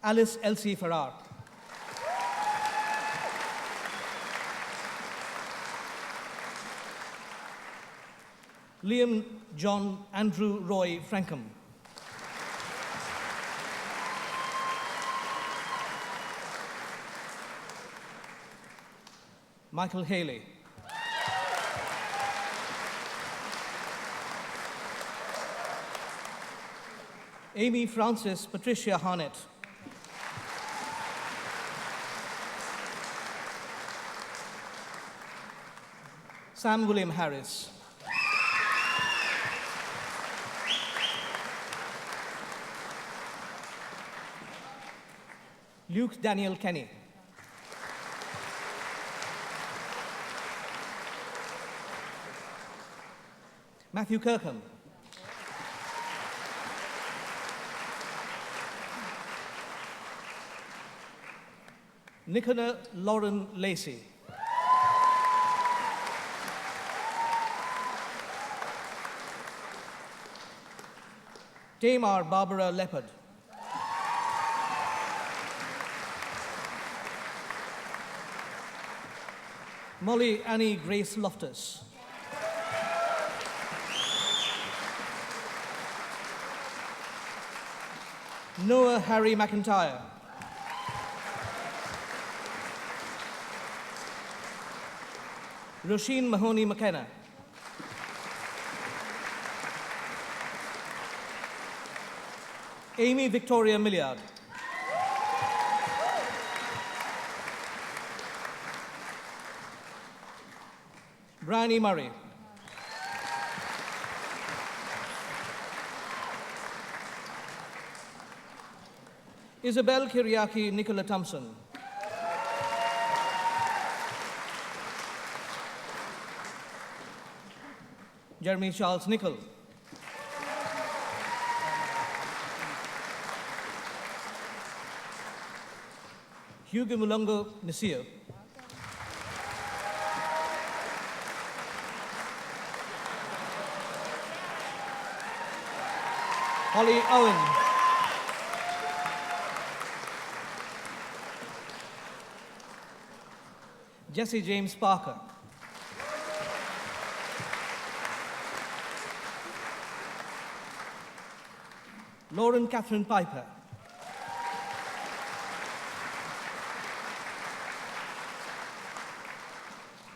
Alice Elsie Farrar. Liam John Andrew Roy Frankham. Michael Haley. Amy Frances Patricia Harnett. Sam William Harris. Luke Daniel Kenny. Matthew Kirkham. Nicola Lauren Lacey. Tamar Barbara Leopard. Molly Annie Grace Loftus. Noah Harry McIntyre. Roisin Mahoney McKenna. Amy Victoria Milliard. Brian E. Murray. Isabel Kiriaki Nicola Thompson. Jeremy Charles Nichol. Hugo Mulongo Nisio. Holly Owen. Jesse James Parker. Lauren Catherine Piper.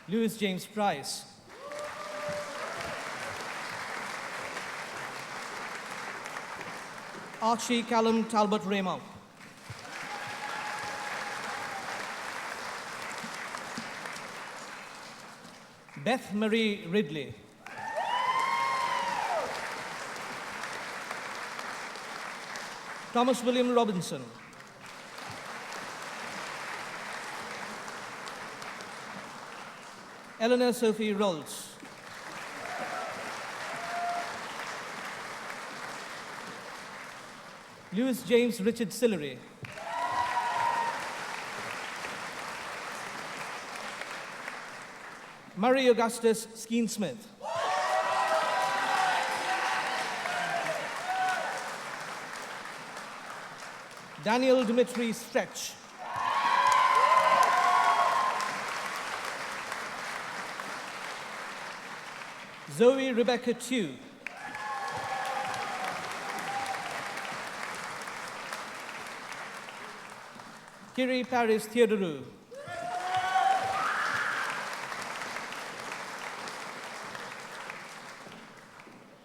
Louis James Price. Archie Callum Talbot Raymond. Beth Marie Ridley. Thomas William Robinson. Eleanor Sophie Rolls. Louis James Richard Sillery. Murray Augustus Skeen Smith. Daniel Dimitri Stretch. Zoe Rebecca Tew. Kiri Paris Theodorou.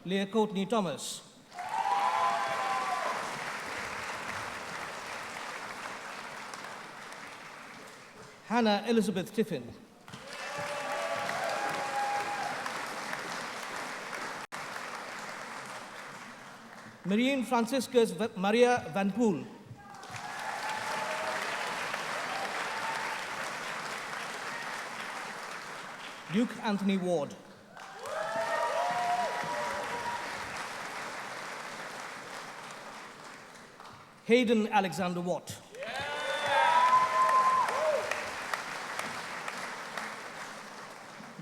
Leah Courtney Thomas. Hannah Elizabeth Tiffin. Marine Franciscus Maria Van Poel. Duke Anthony Ward. Hayden Alexander Watt.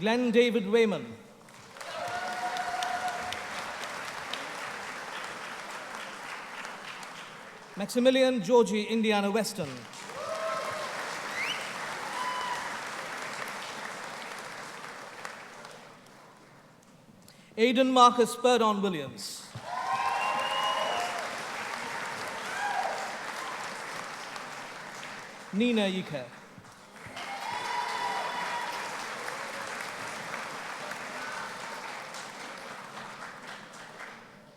Glenn David Wayman. Maximilian Georgie, Indiana Western. Aidan Marcus Purdon Williams. Nina Yike.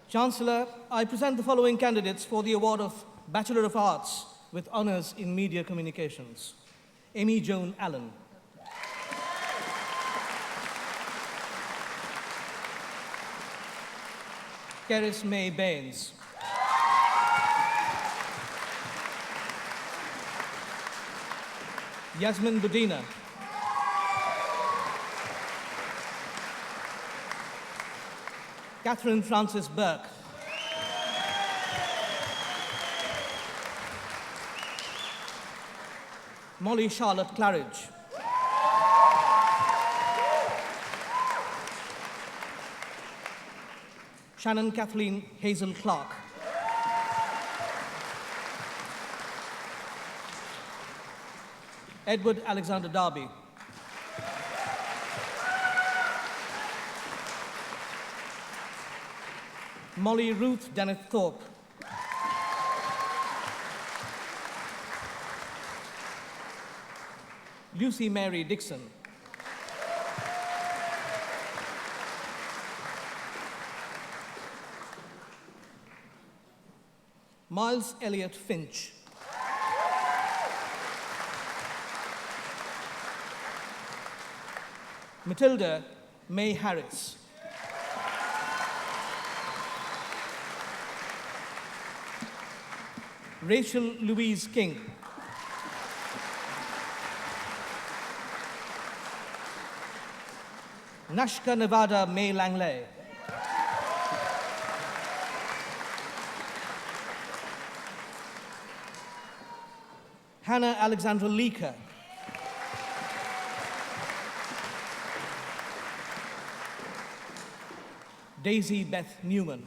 Chancellor, I present the following candidates for the award of Bachelor of Arts with honors in Media Communications. Amy Joan Allen. Keris May Baines. Yasmin Budina. Catherine Frances Burke. Molly Charlotte Claridge. Shannon Kathleen Hazel Clark. Edward Alexander Darby. Molly Ruth Denneth Thorpe. Lucy Mary Dixon. Miles Elliott Finch. Matilda May Harris. Rachel Louise King. Nashka Nevada May Langley. Hannah Alexandra Leaker. Daisy Beth Newman.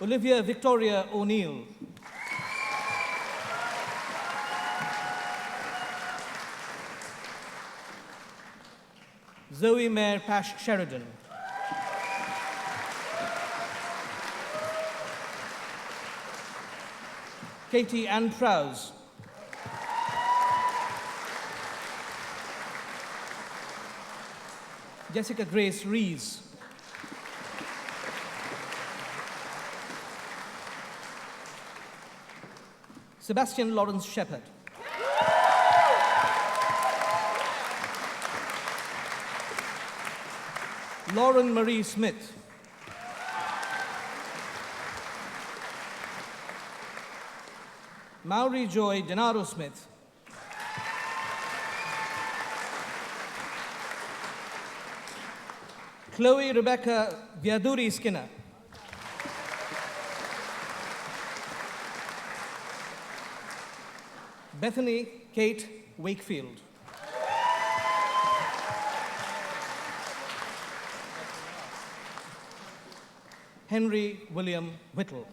Olivia Victoria O'Neill. Zoe Mayer Pash Sheridan. Katie Ann Prowse. Jessica Grace Rees. Sebastian Lawrence Shepherd. Lauren Marie Smith. Maori Joy Denaro Smith. Chloe Rebecca Viaduri Skinner. Bethany Kate Wakefield. Henry William Whittle.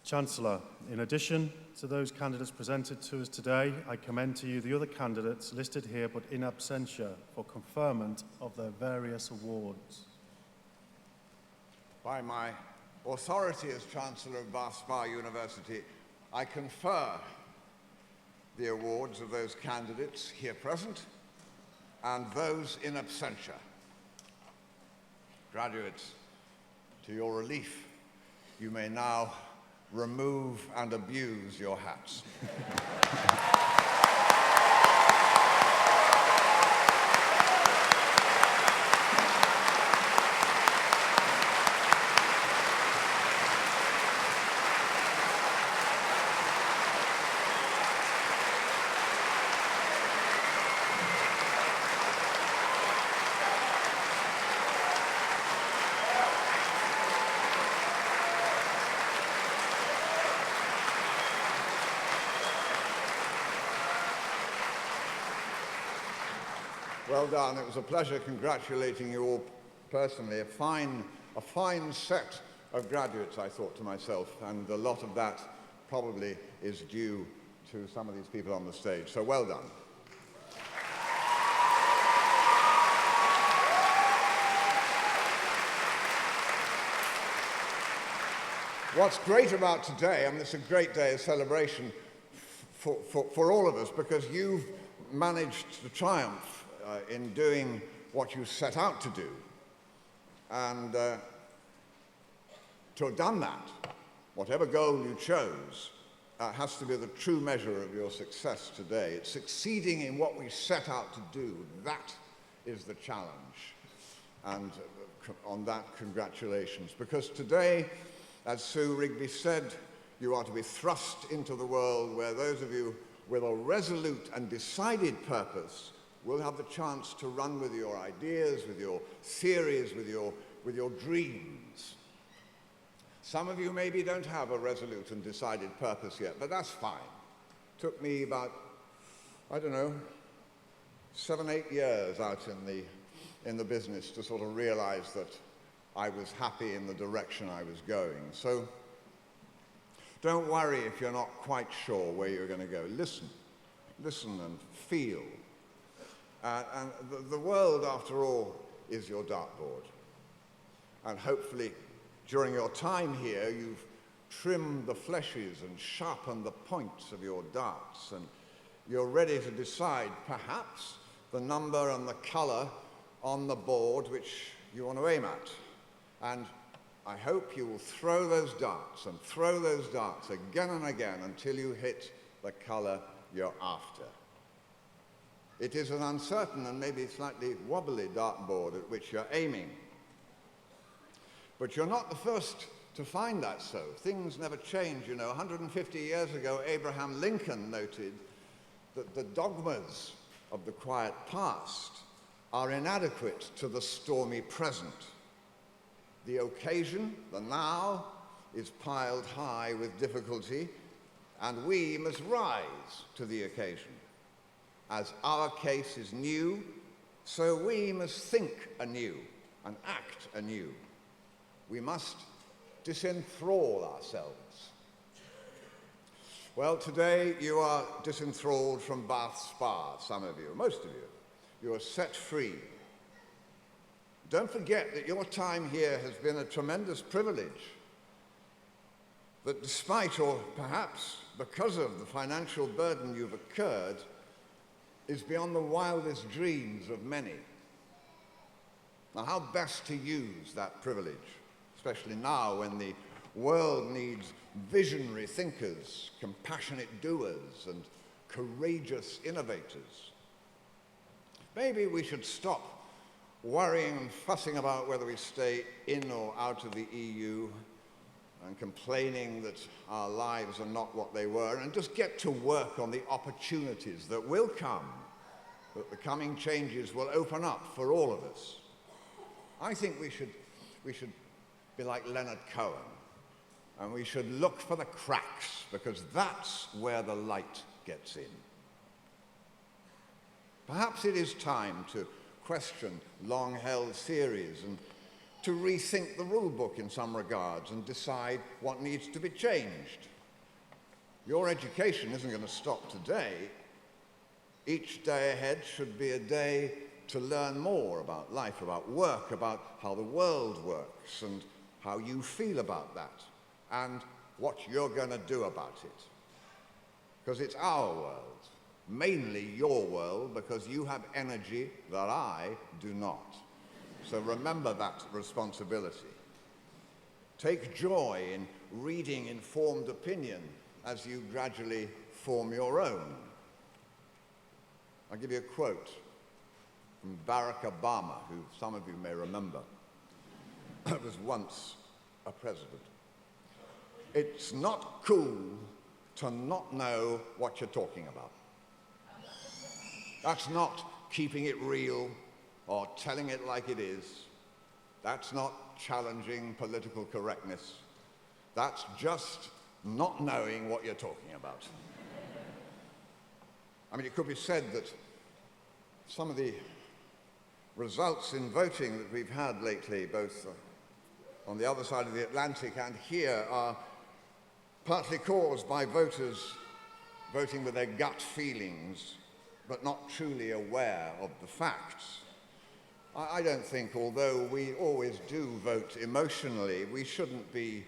Chancellor, in addition to those candidates presented to us today, I commend to you the other candidates listed here but in absentia for conferment of their various awards. By my authority as Chancellor of Bath Spa University, I confer the awards of those candidates here present and those in absentia. Graduates, to your relief, you may now remove and abuse your hats. Well done. It was a pleasure congratulating you all personally. A fine set of graduates, I thought to myself, and a lot of that probably is due to some of these people on the stage. So well done. What's great about today, I mean, it's a great day of celebration for all of us, because you've managed to triumph in doing what you set out to do. And to have done that, whatever goal you chose, has to be the true measure of your success today. It's succeeding in what we set out to do. That is the challenge. And on that, congratulations. Because today, as Sue Rigby said, you are to be thrust into the world where those of you with a resolute and decided purpose will have the chance to run with your ideas, with your theories, with your dreams. Some of you maybe don't have a resolute and decided purpose yet, but that's fine. It took me about, I don't know, 7, 8 years out in the business to sort of realize that I was happy in the direction I was going. So don't worry if you're not quite sure where you're going to go. Listen and feel. And the world, after all, is your dartboard. And hopefully, during your time here, you've trimmed the fleshes and sharpened the points of your darts, and you're ready to decide, perhaps, the number and the color on the board which you want to aim at. And I hope you will throw those darts and throw those darts again and again until you hit the color you're after. It is an uncertain and maybe slightly wobbly dartboard at which you're aiming. But you're not the first to find that so. Things never change, you know. 150 years ago, Abraham Lincoln noted that the dogmas of the quiet past are inadequate to the stormy present. The occasion, the now, is piled high with difficulty, and we must rise to the occasion. As our case is new, so we must think anew and act anew. We must disenthrall ourselves. Well, today you are disenthralled from Bath Spa, some of you, most of you. You are set free. Don't forget that your time here has been a tremendous privilege, that despite, or perhaps because of, the financial burden you've incurred, is beyond the wildest dreams of many. Now, how best to use that privilege, especially now when the world needs visionary thinkers, compassionate doers, and courageous innovators? Maybe we should stop worrying and fussing about whether we stay in or out of the EU and complaining that our lives are not what they were, and just get to work on the opportunities that will come, that the coming changes will open up for all of us. I think we should be like Leonard Cohen, and we should look for the cracks, because that's where the light gets in. Perhaps it is time to question long-held theories and to rethink the rule book in some regards and decide what needs to be changed. Your education isn't going to stop today. Each day ahead should be a day to learn more about life, about work, about how the world works and how you feel about that and what you're going to do about it. Because it's our world. Mainly your world, because you have energy that I do not. So remember that responsibility. Take joy in reading informed opinion as you gradually form your own. I'll give you a quote from Barack Obama, who some of you may remember, was once a president. It's not cool to not know what you're talking about. That's not keeping it real or telling it like it is. That's not challenging political correctness. That's just not knowing what you're talking about. I mean, it could be said that some of the results in voting that we've had lately, both on the other side of the Atlantic and here, are partly caused by voters voting with their gut feelings, but not truly aware of the facts. I don't think, although we always do vote emotionally, we shouldn't be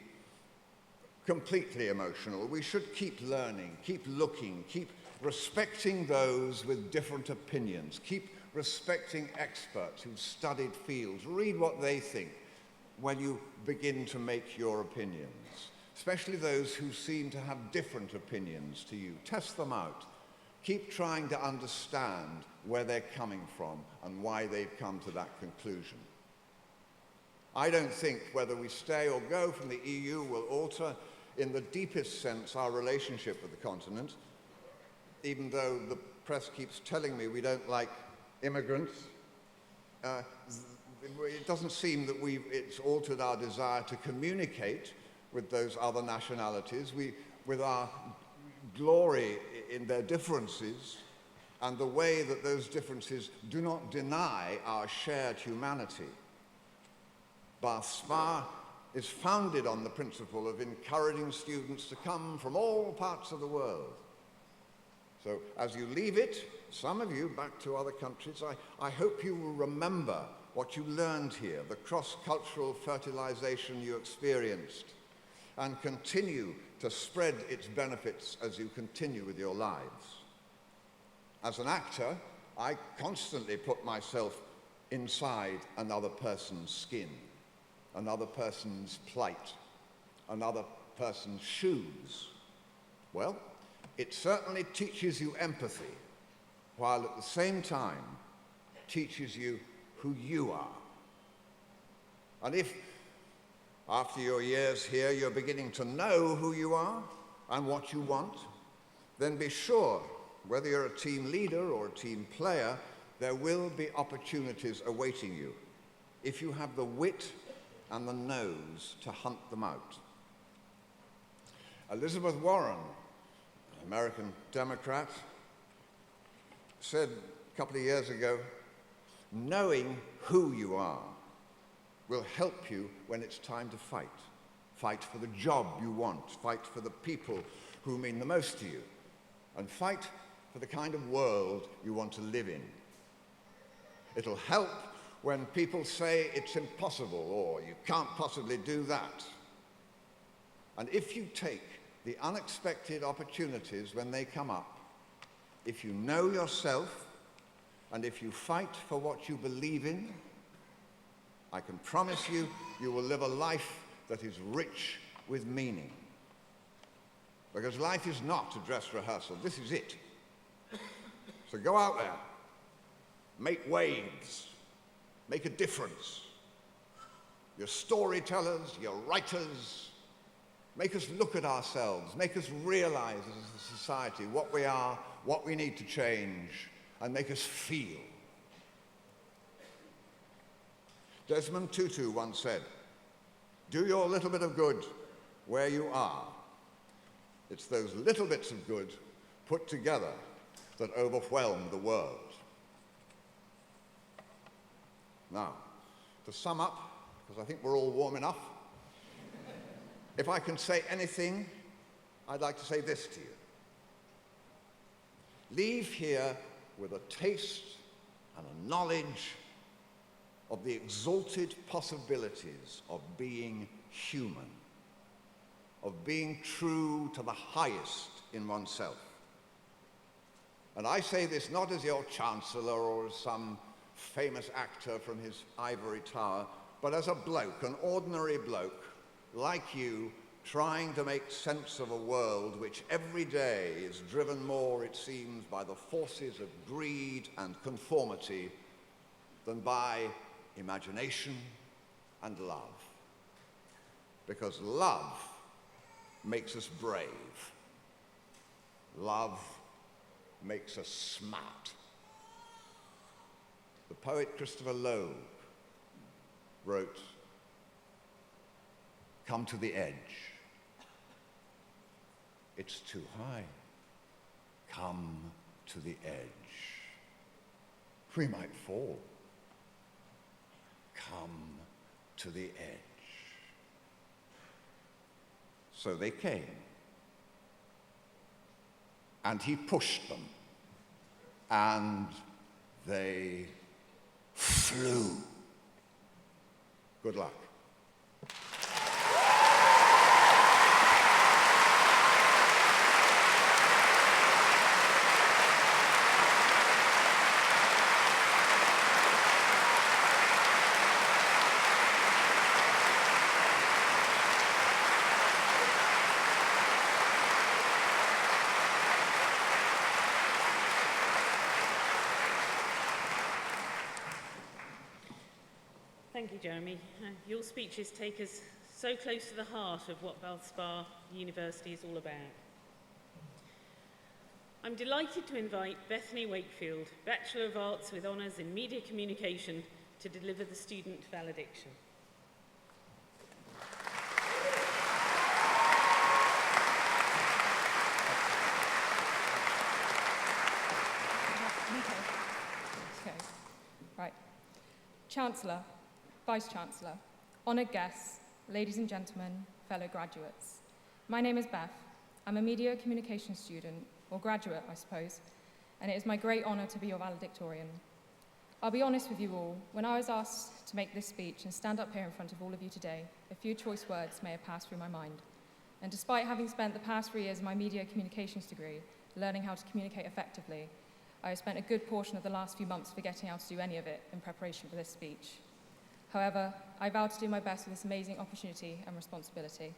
completely emotional. We should keep learning, keep looking, keep respecting those with different opinions, keep respecting experts who've studied fields. Read what they think when you begin to make your opinions, especially those who seem to have different opinions to you. Test them out. Keep trying to understand where they're coming from and why they've come to that conclusion. I don't think whether we stay or go from the EU will alter, in the deepest sense, our relationship with the continent, even though the press keeps telling me we don't like immigrants. It doesn't seem that it's altered our desire to communicate with those other nationalities, with our glory in their differences and the way that those differences do not deny our shared humanity. Bath Spa is founded on the principle of encouraging students to come from all parts of the world. So as you leave it, some of you back to other countries, I hope you will remember what you learned here, the cross-cultural fertilization you experienced, and continue to spread its benefits as you continue with your lives. As an actor, I constantly put myself inside another person's skin, another person's plight, another person's shoes. Well, it certainly teaches you empathy, while at the same time teaches you who you are. And if, after your years here, you're beginning to know who you are and what you want, then be sure, whether you're a team leader or a team player, there will be opportunities awaiting you if you have the wit and the nose to hunt them out. Elizabeth Warren, an American Democrat, said a couple of years ago, knowing who you are will help you when it's time to fight. Fight for the job you want, fight for the people who mean the most to you, and fight for the kind of world you want to live in. It'll help when people say it's impossible or you can't possibly do that. And if you take the unexpected opportunities when they come up, if you know yourself and if you fight for what you believe in, I can promise you, you will live a life that is rich with meaning. Because life is not a dress rehearsal. This is it. So go out there, make waves, make a difference. You're storytellers, you're writers. Make us look at ourselves, make us realize as a society what we are, what we need to change, and make us feel. Desmond Tutu once said, "Do your little bit of good where you are." It's those little bits of good put together that overwhelm the world. Now, to sum up, because I think we're all warm enough, if I can say anything, I'd like to say this to you. Leave here with a taste and a knowledge of the exalted possibilities of being human, of being true to the highest in oneself. And I say this not as your chancellor or as some famous actor from his ivory tower, but as a bloke, an ordinary bloke, like you, trying to make sense of a world which every day is driven more, it seems, by the forces of greed and conformity than by imagination and love. Because love makes us brave. Love makes us smart. The poet Christopher Loeb wrote, "Come to the edge. It's too high. Come to the edge. We might fall. come to the edge. So they came, and he pushed them, and they flew. Good luck. Thank you, Jeremy. Your speeches take us so close to the heart of what Bath Spa University is all about. I'm delighted to invite Bethany Wakefield, Bachelor of Arts with Honours in Media Communication, to deliver the student valediction. Okay. Right. Chancellor, Vice Chancellor, honoured guests, ladies and gentlemen, fellow graduates. My name is Beth. I'm a media communication student, or graduate, I suppose, and it is my great honour to be your valedictorian. I'll be honest with you all, when I was asked to make this speech and stand up here in front of all of you today, a few choice words may have passed through my mind. And despite having spent the past 3 years of my media communications degree learning how to communicate effectively, I have spent a good portion of the last few months forgetting how to do any of it in preparation for this speech. However, I vow to do my best with this amazing opportunity and responsibility.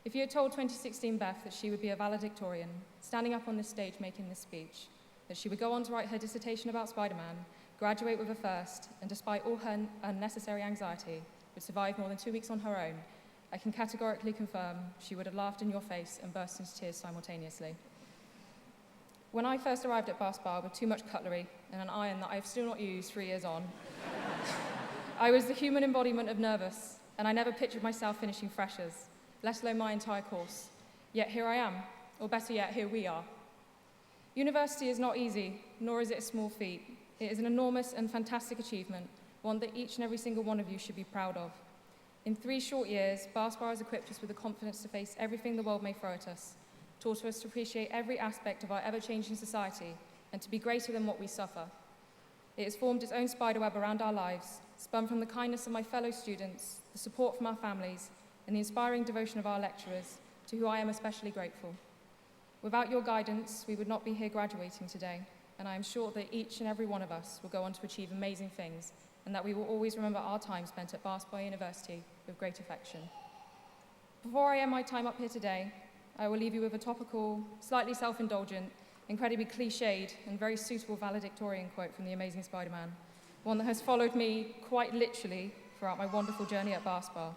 If you had told 2016 Beth that she would be a valedictorian, standing up on this stage making this speech, that she would go on to write her dissertation about Spider-Man, graduate with a first, and despite all her unnecessary anxiety, would survive more than 2 weeks on her own, I can categorically confirm she would have laughed in your face and burst into tears simultaneously. When I first arrived at Bath Spa with too much cutlery and an iron that I've still not used 3 years on, I was the human embodiment of nervous, and I never pictured myself finishing freshers, let alone my entire course. Yet here I am, or better yet, here we are. University is not easy, nor is it a small feat. It is an enormous and fantastic achievement, one that each and every single one of you should be proud of. In 3 short years, Bath Spa has equipped us with the confidence to face everything the world may throw at us, taught us to appreciate every aspect of our ever-changing society, and to be greater than what we suffer. It has formed its own spiderweb around our lives, spun from the kindness of my fellow students, the support from our families, and the inspiring devotion of our lecturers, to whom I am especially grateful. Without your guidance, we would not be here graduating today, and I am sure that each and every one of us will go on to achieve amazing things, and that we will always remember our time spent at Bath Spa University with great affection. Before I end my time up here today, I will leave you with a topical, slightly self-indulgent, incredibly cliched, and very suitable valedictorian quote from The Amazing Spider-Man, one that has followed me quite literally throughout my wonderful journey at Bath Spa.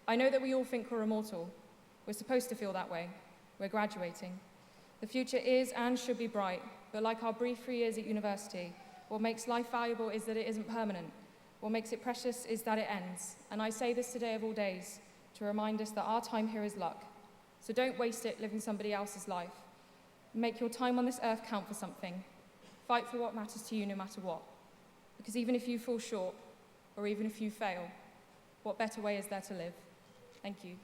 I know that we all think we're immortal. We're supposed to feel that way. We're graduating. The future is and should be bright, but like our brief 3 years at university, what makes life valuable is that it isn't permanent. What makes it precious is that it ends. And I say this today of all days to remind us that our time here is luck. So don't waste it living somebody else's life. Make your time on this earth count for something. Fight for what matters to you no matter what. Because even if you fall short, or even if you fail, what better way is there to live? Thank you.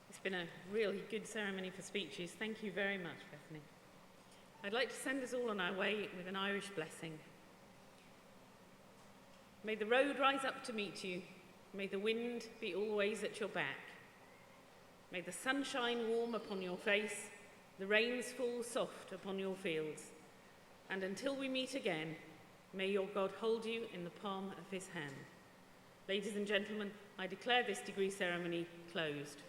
It's been a really good ceremony for speeches. Thank you very much, Bethany. I'd like to send us all on our way with an Irish blessing. May the road rise up to meet you. May the wind be always at your back. May the sun shine warm upon your face, the rains fall soft upon your fields. And until we meet again, may your God hold you in the palm of his hand. Ladies and gentlemen, I declare this degree ceremony closed.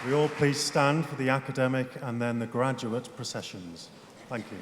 We all please stand for the academic and then the graduate processions. Thank you.